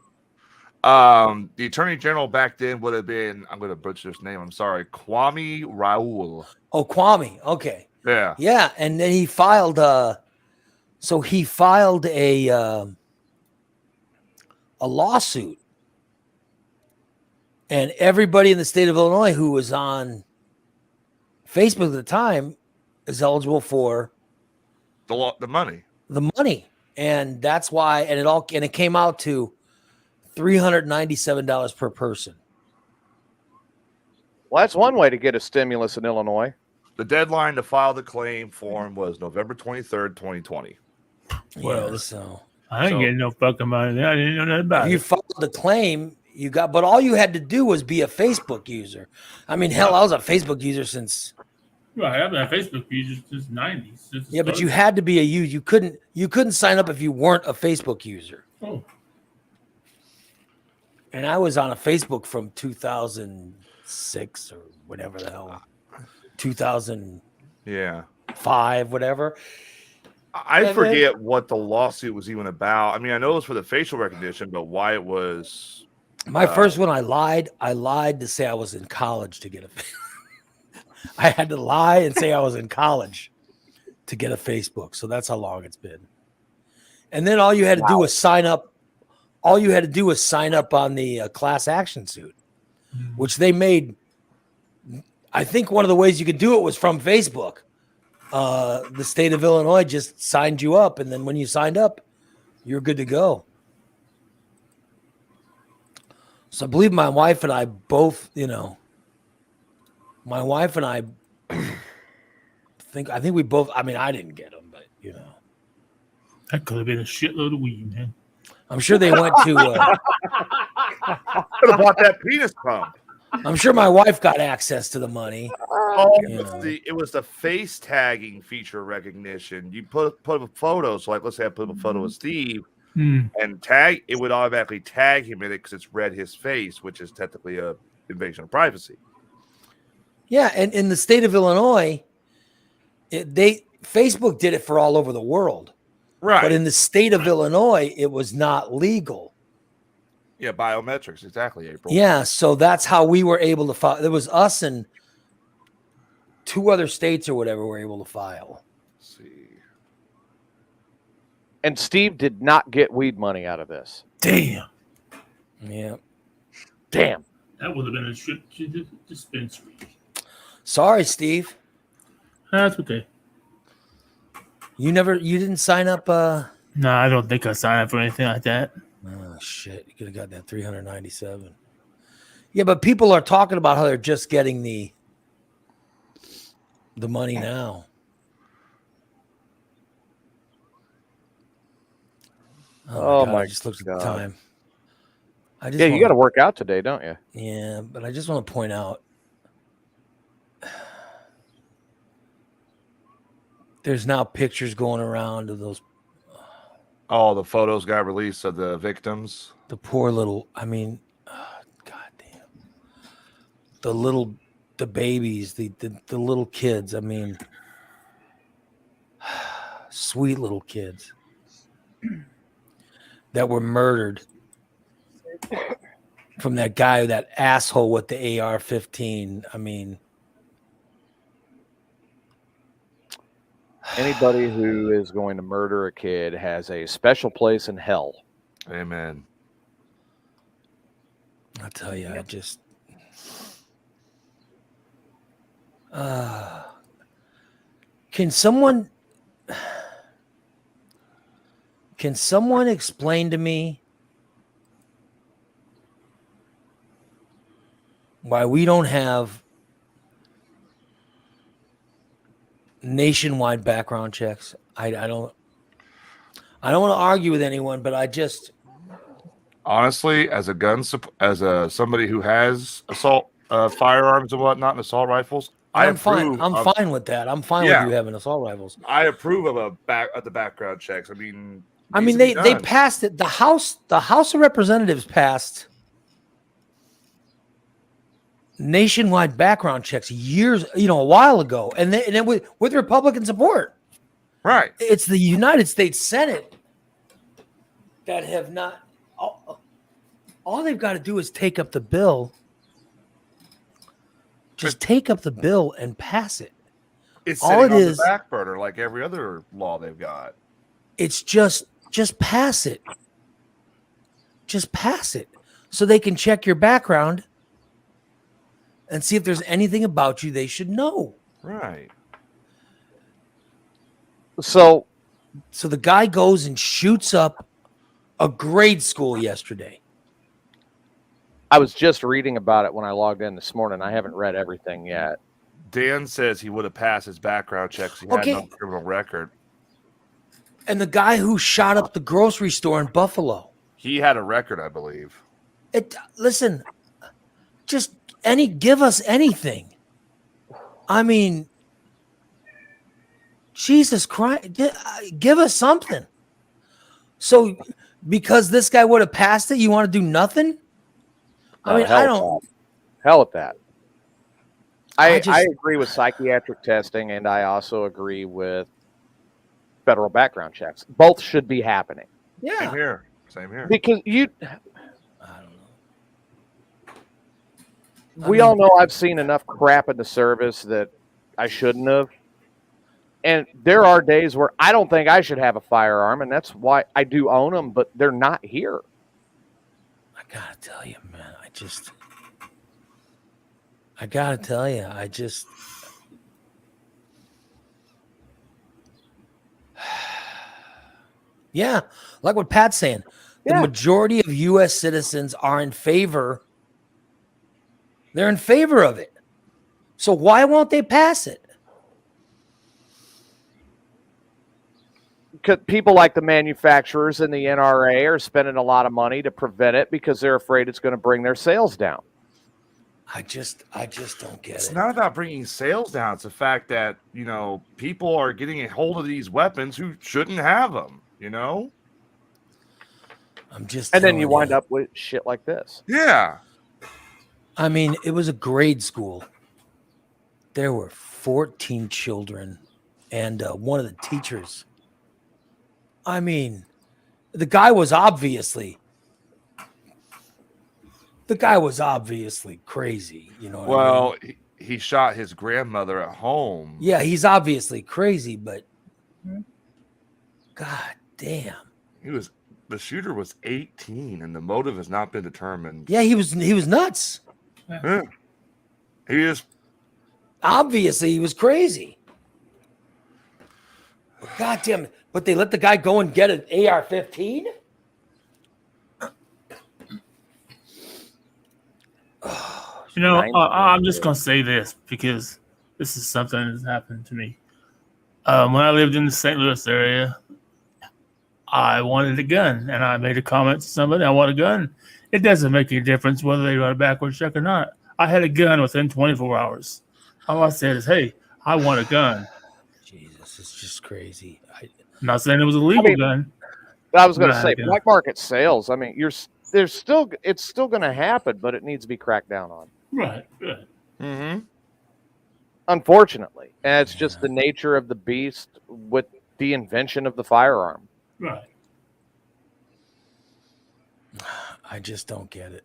The attorney general back then would have been, I'm going to butcher his name. I'm sorry. Kwame Raoul. Oh, Kwame. Okay. Yeah. Yeah. And then he filed, a lawsuit, and everybody in the state of Illinois who was on Facebook at the time is eligible for The money. the money. And that's why, and it came out to $397 per person. Well, that's one way to get a stimulus in Illinois. The deadline to file the claim form was November 23rd, 2020. Well, Yeah, so I ain't So- getting no fucking money. I didn't know nothing about if you it. filed the claim, but all you had to do was be a Facebook user. I mean, hell, I was a Facebook user since. Right, I've been a Facebook user since the 90s. Since it Yeah, but you started. had to be a user. You couldn't sign up if you weren't a Facebook user. Oh, And I was on a Facebook from 2006 or whatever the hell, 2005, Yeah. whatever. I And then- forget what the lawsuit was even about. I mean, I know it was for the facial recognition, but why it was. My first one, I lied. I lied to say I was in college to get a. I had to lie and say I was in college to get a Facebook. So that's how long it's been. And then all you had to do was sign up. All you had to do was sign up on the class action suit, which they made. I think one of the ways you could do it was from Facebook. The state of Illinois just signed you up, and then when you signed up, you're good to go. So I believe my wife and I both, my wife and I think we both. I mean, I didn't get them, but that could have been a shitload of weed, man. I'm sure they went to. Could have bought that penis pump. I'm sure my wife got access to the money. Oh, Yeah. it was the face tagging feature recognition. You put a photo. So, like, let's say I put a photo of Steve and tag. It would automatically tag him in it because it's read his face, which is technically a invasion of privacy. Yeah, and in the state of Illinois, Facebook did it for all over the world, Right. but in the state of Illinois, it was not legal. Yeah, biometrics. Exactly, April. Yeah, so that's how we were able to file. There was us and 2 other states or whatever were able to file. Let's see. And Steve did not get weed money out of this. Damn. Yeah. Damn. That would have been a shit dispensary. Sorry, Steve. That's okay. You didn't sign up. No, I don't think I signed up for anything like that. Oh shit! You could have got that 397. Yeah, but people are talking about how they're just getting the money now. Oh God, my I just looked at God. the time. Yeah, you got to work out today, don't you? Yeah, but I just want to point out there's now pictures going around of those Oh, the photos got released of the victims. the poor little. I mean, goddamn, the babies, the little kids. I mean, sweet little kids that were murdered from that guy, that asshole with the AR-15. I mean, Anybody who is going to murder a kid has a special place in hell. Amen. I tell you, I just. Can someone explain to me why we don't have nationwide background checks. I don't want to argue with anyone, but I just Honestly, as somebody who has assault firearms and whatnot and assault rifles, I'm fine. I'm fine with that. I'm fine Yeah. with you having assault rifles. I approve of the background checks. I mean, They passed it. The House of Representatives passed nationwide background checks a while ago, and then with Republican support. right. It's the United States Senate that have not. All they've got to do is take up the bill. Just take up the bill and pass it. It's all sitting it on is- the back burner like every other law they've got. It's just pass it. Just pass it so they can check your background and see if there's anything about you they should know. Right. So So the guy goes and shoots up a grade school yesterday. I was just reading about it when I logged in this morning. I haven't read everything yet. Dan says he would have passed his background checks. He Okay. had no criminal record. And the guy who shot up the grocery store in Buffalo. He had a record, I believe. Listen, just give us anything. I mean, Jesus Christ, give us something. So, because this guy would have passed it, you want to do nothing? I mean, I don't. Hell at that. I I agree with psychiatric testing, and I also agree with federal background checks. Both should be happening Same here. Same here. because I don't know. we all know I've seen enough crap in the service that I shouldn't have. And there are days where I don't think I should have a firearm, and that's why I do own them, but they're not here. I gotta tell you, man. I gotta tell you, yeah, like what Pat's saying. The Yeah. majority of U.S. citizens are in favor. They're in favor of it. So why won't they pass it? Because people like the manufacturers and the NRA are spending a lot of money to prevent it because they're afraid it's going to bring their sales down. I just don't get It's it. not about bringing sales down. It's the fact that, people are getting a hold of these weapons who shouldn't have them, I'm just. And then you telling wind up with shit like this. Yeah. I mean, it was a grade school. There were 14 children, and one of the teachers. I mean, the guy was obviously crazy. You know what I mean? Well, he shot his grandmother at home. Yeah, he's obviously crazy, but God damn. The shooter was 18, and the motive has not been determined. Yeah, he was nuts. Yeah. He is. Obviously, he was crazy. God damn it. But they let the guy go and get an AR-15? I'm just going to say this because this is something that's happened to me. When I lived in the St. Louis area, I wanted a gun, and I made a comment to somebody, I want a gun. It doesn't make any difference whether they run a backwards check or not. I had a gun within 24 hours. All I said is, hey, I want a gun. Jesus, it's just crazy. I'm not saying it was a legal gun. I was going to Right, say yeah. black market sales. I mean, it's still going to happen, but it needs to be cracked down on. Right. Mm-hmm. Unfortunately, and it's just the nature of the beast with the invention of the firearm. Right. I just don't get it.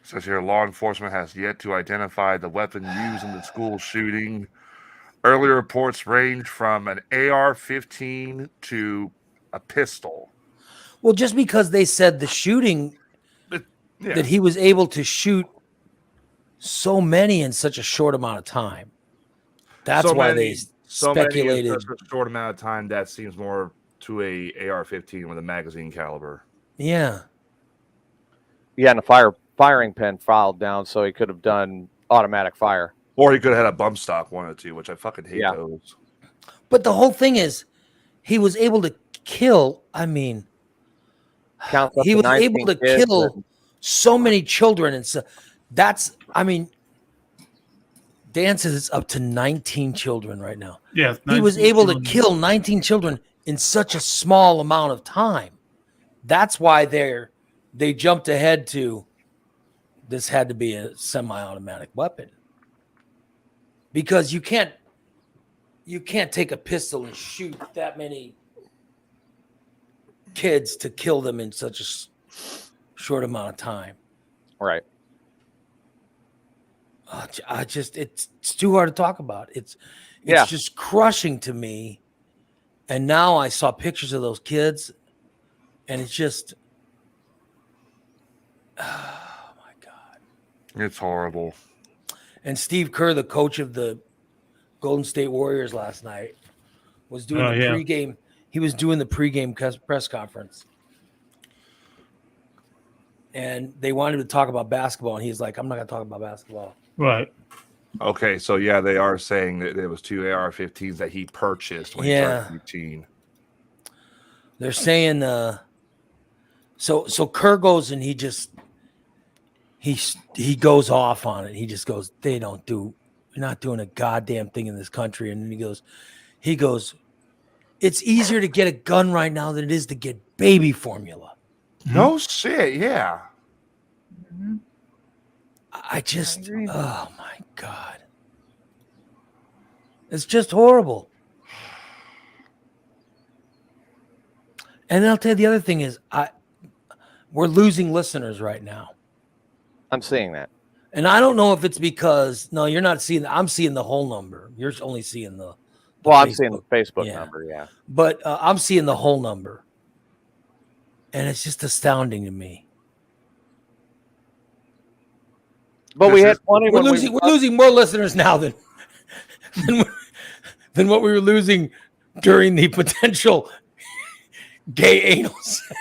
Says here, law enforcement has yet to identify the weapon used in the school shooting. Earlier reports range from an AR-15 to a pistol. Well, just because they said the shooting Yeah. that he was able to shoot so many in such a short amount of time. That's So why many- they So many speculated. in such a short amount of time, that seems more to a AR-15 with a magazine caliber. Yeah. Yeah, and a firing pin filed down, so he could have done automatic fire. Or he could have had a bump stock, one or two, which I fucking hate Yeah. those. But the whole thing is, he was able to kill. I mean, Counts up he to was 19 able to kids kill and- so many children, and so that's. I mean, Dan says it's up to 19 children right now. Yeah, He was 19 able to children. kill 19 children in such a small amount of time. That's why they jumped ahead to this had to be a semi-automatic weapon. Because you can't take a pistol and shoot that many kids to kill them in such a short amount of time. Right. It's too hard to talk about. It's Yeah. just crushing to me. And now I saw pictures of those kids, and it's just, oh my God. It's horrible. And Steve Kerr, the coach of the Golden State Warriors last night, was doing the yeah. pregame. He was doing the pregame press conference. And they wanted to talk about basketball, and he's like, I'm not going to talk about basketball. Right. Okay, so yeah, they are saying that there was 2 AR-15s that he purchased when he turned 18. They're saying so Kerr goes and he goes off on it. He just goes, they're not doing a goddamn thing in this country. And then he goes, it's easier to get a gun right now than it is to get baby formula. No shit, yeah. I just, oh my God. It's just horrible. And I'll tell you the other thing is we're losing listeners right now. I'm seeing that. And I don't know if it's because you're not seeing. I'm seeing the whole number. You're only seeing the. Well, I'm seeing the Facebook Yeah. number, yeah. But I'm seeing the whole number, and it's just astounding to me. But we had plenty. We're when losing. We're losing more listeners now than than what we were losing during the potential gay anal sex.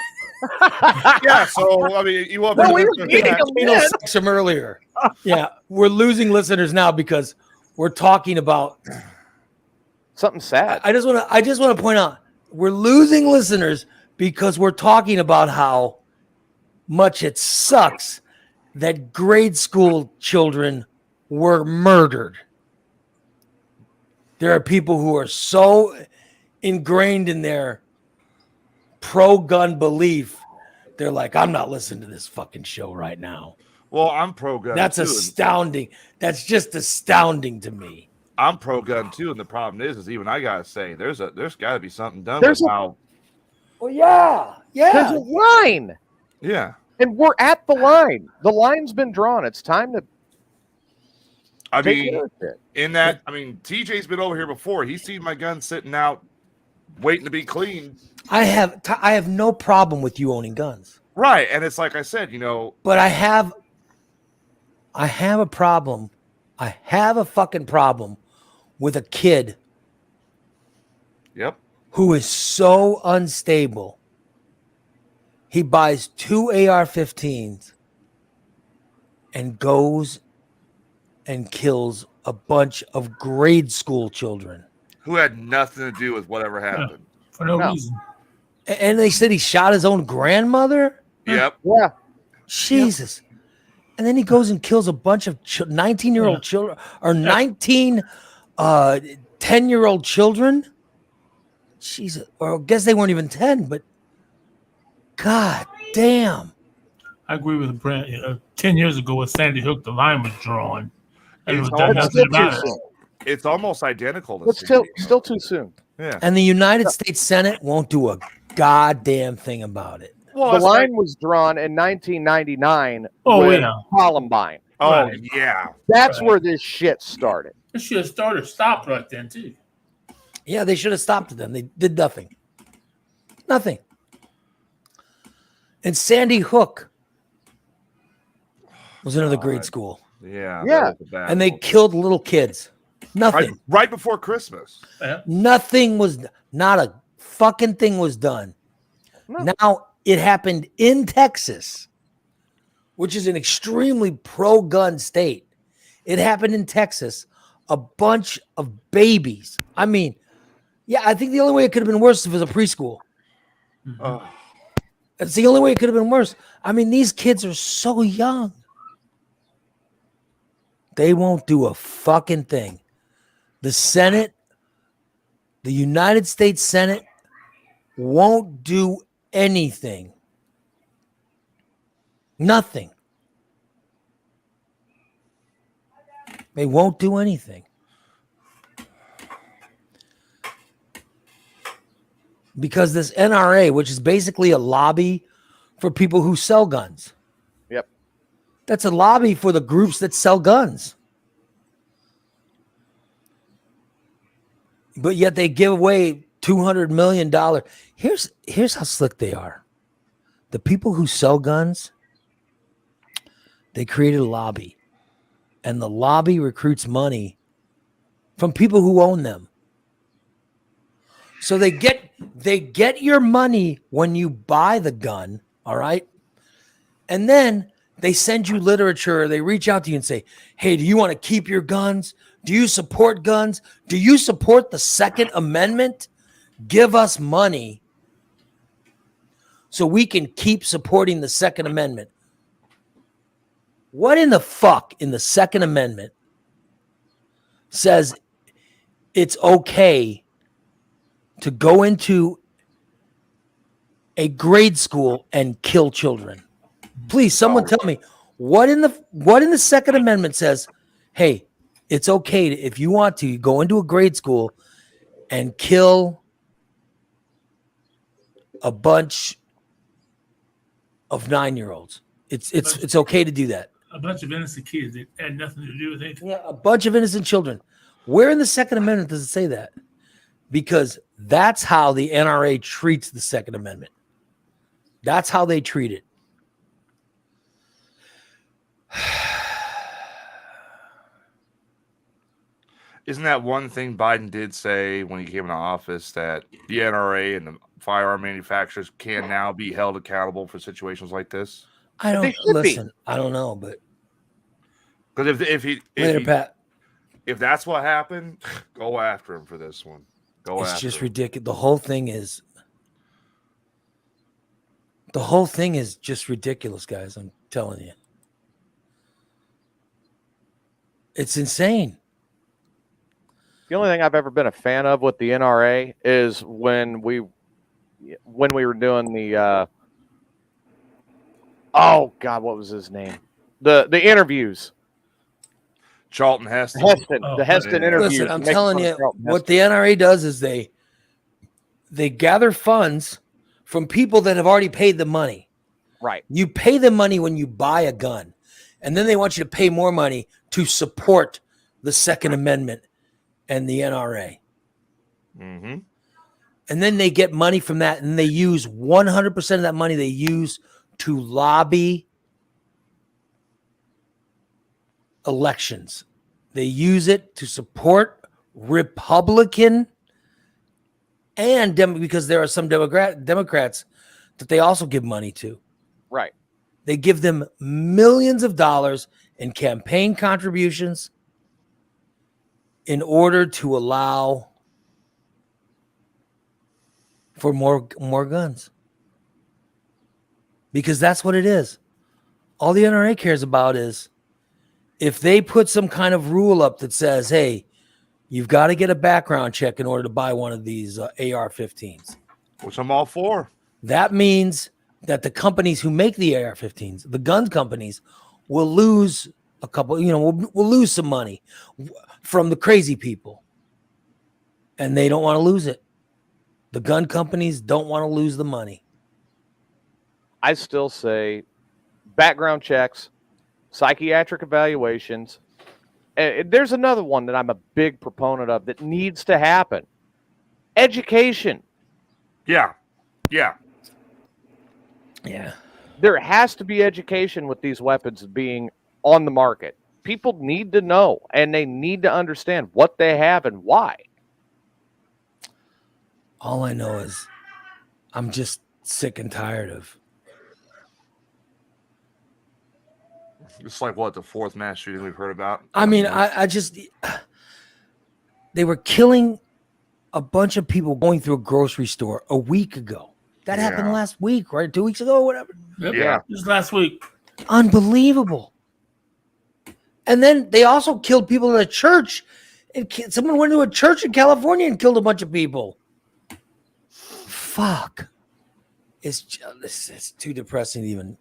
Yeah, so I mean, you want No, me we to were listen to beating that? them Anal then. sex from earlier. Yeah, we're losing listeners now because we're talking about. Something sad. I just want to point out we're losing listeners because we're talking about how much it sucks that grade school children were murdered. There are people who are so ingrained in their pro-gun belief, they're like, I'm not listening to this fucking show right now. Well, I'm pro-gun. That's too. astounding. That's just astounding to me. I'm pro-gun too, and the problem is even I gotta say, there's got to be something done There's with a- how. Well, yeah. There's a line, Yeah, and we're at the line. The line's been drawn. It's time to I take mean, care of it. in that, I mean, TJ's been over here before. He's seen my gun sitting out, waiting to be cleaned. I have no problem with you owning guns. Right, and it's like I said, But I have a problem. I have a fucking problem with a kid yep. who is so unstable. He buys 2 AR-15s and goes and kills a bunch of grade school children. Who had nothing to do with whatever happened. For no No. reason. And they said he shot his own grandmother? Yep. Yeah, Jesus. And then he goes and kills a bunch of 19-year-old children or 19 10-year-old children. Jesus. Or I guess they weren't even 10, but God damn. I agree with Brent. 10 years ago, when Sandy Hook, the line was drawn. And it It's was done almost nothing still too about it. soon. It's almost identical. To It's still too soon. yeah. And the United States Senate won't do a goddamn thing about it. Well, The it's like- line was drawn in 1999 Oh, with yeah. Columbine. oh Right. yeah. That's Right. where this shit started. It should have started, stopped right then, too. Yeah, they should have stopped them. They did nothing. Nothing. And Sandy Hook was another grade God. school. Yeah. Yeah. that was a bad And they one. killed little kids. Nothing. right before Christmas. Yeah. Nothing was, not a fucking thing was done. No. Now it happened in Texas which is an extremely pro-gun state. It happened in Texas. A bunch of babies. I mean, yeah, I think the only way it could have been worse is if it was a preschool. Ugh. That's the only way it could have been worse. I mean, these kids are so young. They won't do a fucking thing. The Senate, the United States Senate, won't do anything. Nothing. They won't do anything. Because this NRA, which is basically a lobby for people who sell guns. Yep. That's a lobby for the groups that sell guns. But yet they give away $200 million. Here's how slick they are. The people who sell guns, they created a lobby. And the lobby recruits money from people who own them. So they get your money when you buy the gun, all right? And then they send you literature. They reach out to you and say, hey, do you want to keep your guns? Do you support guns? Do you support the Second Amendment? Give us money so we can keep supporting the Second Amendment. What in the fuck in the Second Amendment says it's okay to go into a grade school and kill children? Please, someone tell me what in the Second Amendment says, hey, it's okay to, if you want to, you go into a grade school and kill a bunch of 9-year-olds. It's okay to do that. A bunch of innocent kids that had nothing to do with anything. Yeah, a bunch of innocent children. Where in the Second Amendment does it say that? Because that's how the NRA treats the Second Amendment. That's how they treat it. Isn't that one thing Biden did say when he came into office, that the NRA and the firearm manufacturers can now be held accountable for situations like this? I don't They should listen. I don't know, but Because later, Pat, if that's what happened, go after him for this one. it's just ridiculous. The whole thing is just ridiculous, guys. I'm telling you, it's insane. The only thing I've ever been a fan of with the NRA is when we were doing the oh God, what was his name? The interviews. Charlton Heston. The Heston interviews. Listen, I'm telling you, what the NRA does is they gather funds from people that have already paid the money. Right. You pay the money when you buy a gun, and then they want you to pay more money to support the Second Amendment and the NRA. Mm-hmm. And then they get money from that, and they use 100% of that money they use to lobby elections. They use it to support Republican and because there are some Democrats that they also give money to. Right. They give them millions of dollars in campaign contributions in order to allow for more guns. Because that's what it is. All the NRA cares about is if they put some kind of rule up that says, hey, you've got to get a background check in order to buy one of these AR-15s. Which I'm all for. That means that the companies who make the AR-15s, the gun companies, will lose a couple, we'll lose some money from the crazy people. And they don't want to lose it. The gun companies don't want to lose the money. I still say background checks, psychiatric evaluations. And there's another one that I'm a big proponent of that needs to happen. Education. Yeah. Yeah. There has to be education with these weapons being on the market. People need to know, and they need to understand what they have and why. All I know is I'm just sick and tired of It's like what, the fourth mass shooting we've heard about? I mean, I just they were killing a bunch of people going through a grocery store a week ago. That happened Yeah. last week, right? 2 weeks ago, whatever. Yep. Yeah. Just last week. Unbelievable. And then they also killed people in a church. Someone went to a church in California and killed a bunch of people. Fuck. It's too depressing to even,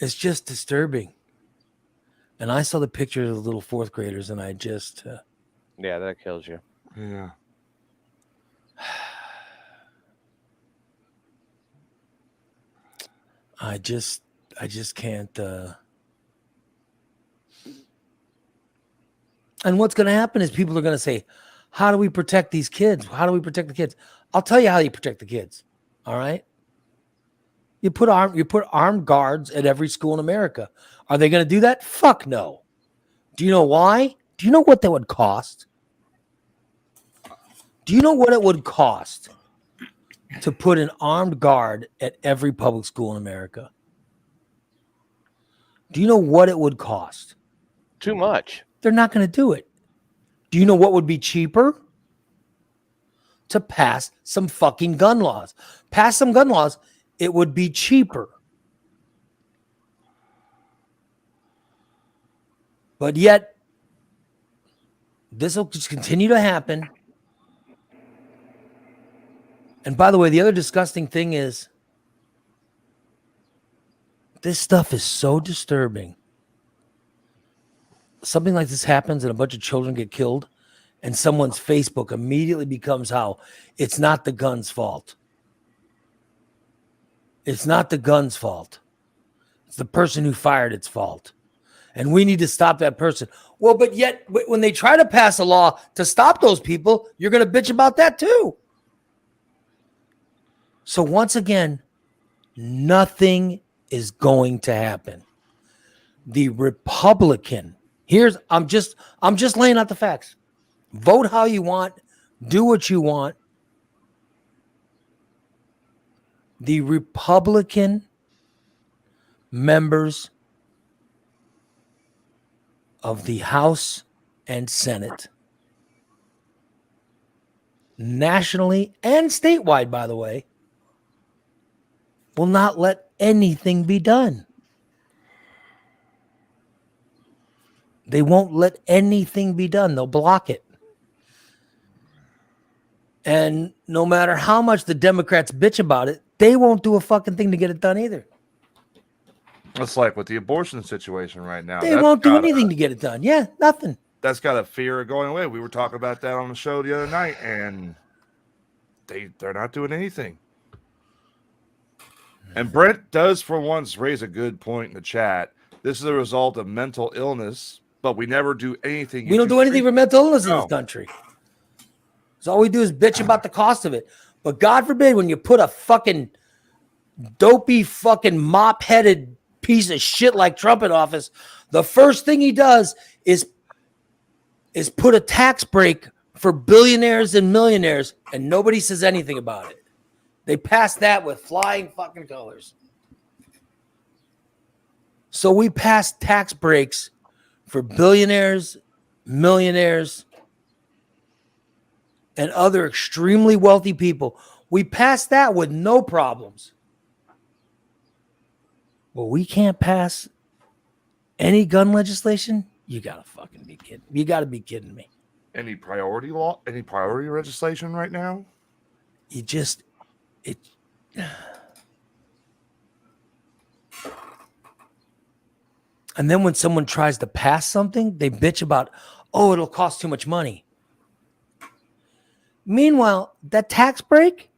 It's just disturbing. And I saw the pictures of the little fourth graders and I just... Yeah, that kills you. Yeah. I just can't. And what's going to happen is people are going to say, how do we protect these kids? How do we protect the kids? I'll tell you how you protect the kids. All right. You put armed guards at every school in America. Are they going to do that? Fuck no. Do you know why? Do you know what that would cost? Do you know what it would cost to put an armed guard at every public school in America? Do you know what it would cost? Too much. They're not going to do it. Do you know what would be cheaper? To pass some fucking gun laws. Pass some gun laws. It would be cheaper. But yet, this will just continue to happen. And by the way, the other disgusting thing is this stuff is so disturbing. Something like this happens and a bunch of children get killed and someone's Facebook immediately becomes how it's not the gun's fault. It's not the gun's fault. It's the person who fired its fault. And we need to stop that person. Well, but yet when they try to pass a law to stop those people, you're going to bitch about that too. So once again, nothing is going to happen. The Republican, I'm just laying out the facts. Vote how you want, do what you want. The Republican members of the House and Senate, nationally and statewide, by the way, will not let anything be done. They won't let anything be done. They'll block it. And no matter how much the Democrats bitch about it, they won't do a fucking thing to get it done either. It's like with the abortion situation right now. They won't do anything to get it done. Yeah, nothing. That's got a fear of going away. We were talking about that on the show the other night, and they're not doing anything. And Brent does, for once, raise a good point in the chat. This is a result of mental illness, but we never do anything. We don't do anything for mental illness in No. this country. So all we do is bitch about the cost of it. But God forbid when you put a fucking dopey fucking mop-headed piece of shit like Trump in office, the first thing he does is put a tax break for billionaires and millionaires, and nobody says anything about it. They passed that with flying fucking colors. So we passed tax breaks for billionaires, millionaires, and other extremely wealthy people. We passed that with no problems. Well, we can't pass any gun legislation? You gotta fucking be kidding. You gotta be kidding me. Any priority law, any priority legislation right now? And then when someone tries to pass something, they bitch about, oh, it'll cost too much money. Meanwhile, that tax break,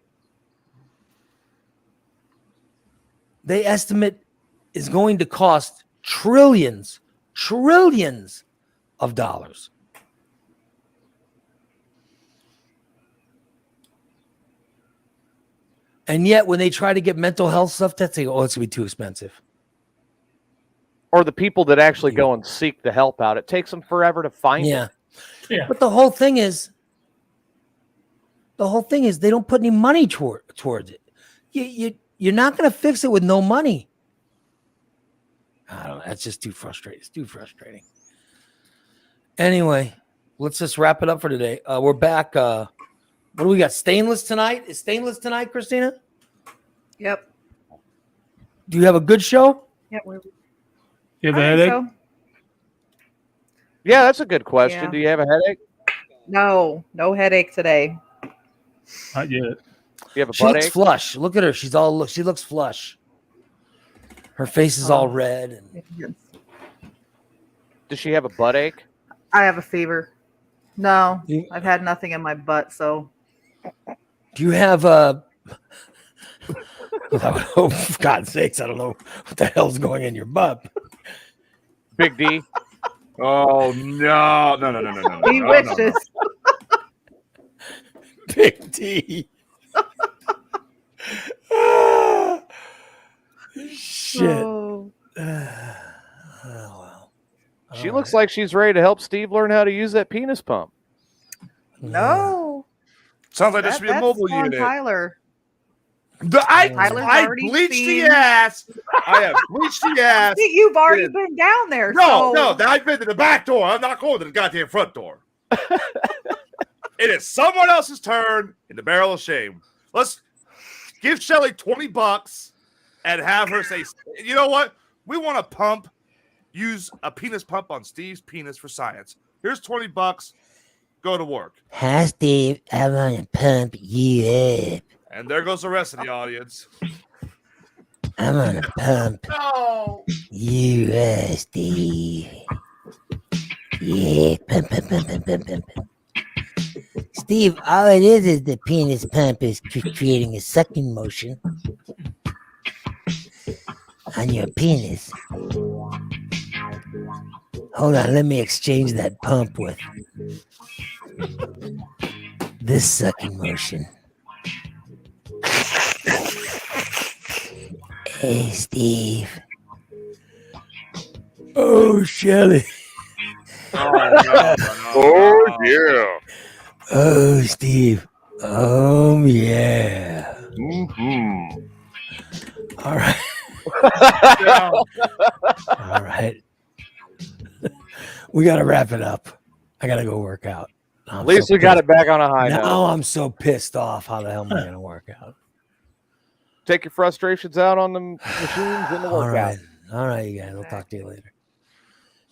they estimate is going to cost trillions of dollars. And yet when they try to get mental health stuff, they say, oh, it's going to be too expensive. Or the people that actually go and seek the help out, it takes them forever to find it. Yeah. But the whole thing is they don't put any money towards it. You're not going to fix it with no money. I don't know. That's just too frustrating. It's too frustrating. Anyway, let's just wrap it up for today. We're back. What do we got? Stainless tonight? Is Stainless tonight, Christina? Yep. Do you have a good show? Yep. We're, You have a I think headache? so. Yeah, that's a good question. Yeah. Do you have a headache? No headache today. Not yet. Do you have a She butt looks ache? flush. Look at her. She looks flush. Her face is all Oh. red. And Does she have a butt ache? I have a fever. No, You- I've had nothing in my butt, so do you have a? Oh, for God's sakes! I don't know what the hell's going in your butt. Big D. Oh no! No! bewitches. Big D. Ah, shit. Oh, Oh, wow. She All looks right. like she's ready to help Steve learn how to use that penis pump. no. Sounds like there should be a That's mobile on unit. Tyler. Tyler's I already bleached seen- the ass. I have bleached the ass. See, you've already Yeah. been down there. No, so I've been to the back door. I'm not going to the goddamn front door. It is someone else's turn in the barrel of shame. Let's give Shelly $20 and have her say, you know what? We want to use a penis pump on Steve's penis for science. Here's $20. Go to work. Hi, Steve. I want to pump you up. And there goes the rest of the audience. I want to pump No. you up, Steve. Yeah, pump. Steve, all it is the penis pump is creating a sucking motion on your penis. Hold on, let me exchange that pump with this sucking motion. Hey, Steve. Oh, Shelly. Oh, yeah. Oh, Steve. Oh, yeah. Mm-hmm. All right. yeah. All right. We got to wrap it up. I got to go work out. At least we got it back on a high Now note. I'm so pissed off. How the hell am I going to work out? Take your frustrations out on the machines in the All workout. right. All right, you guys. I'll talk to you later.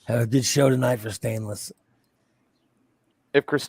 Have a good show tonight for Stainless. If Christine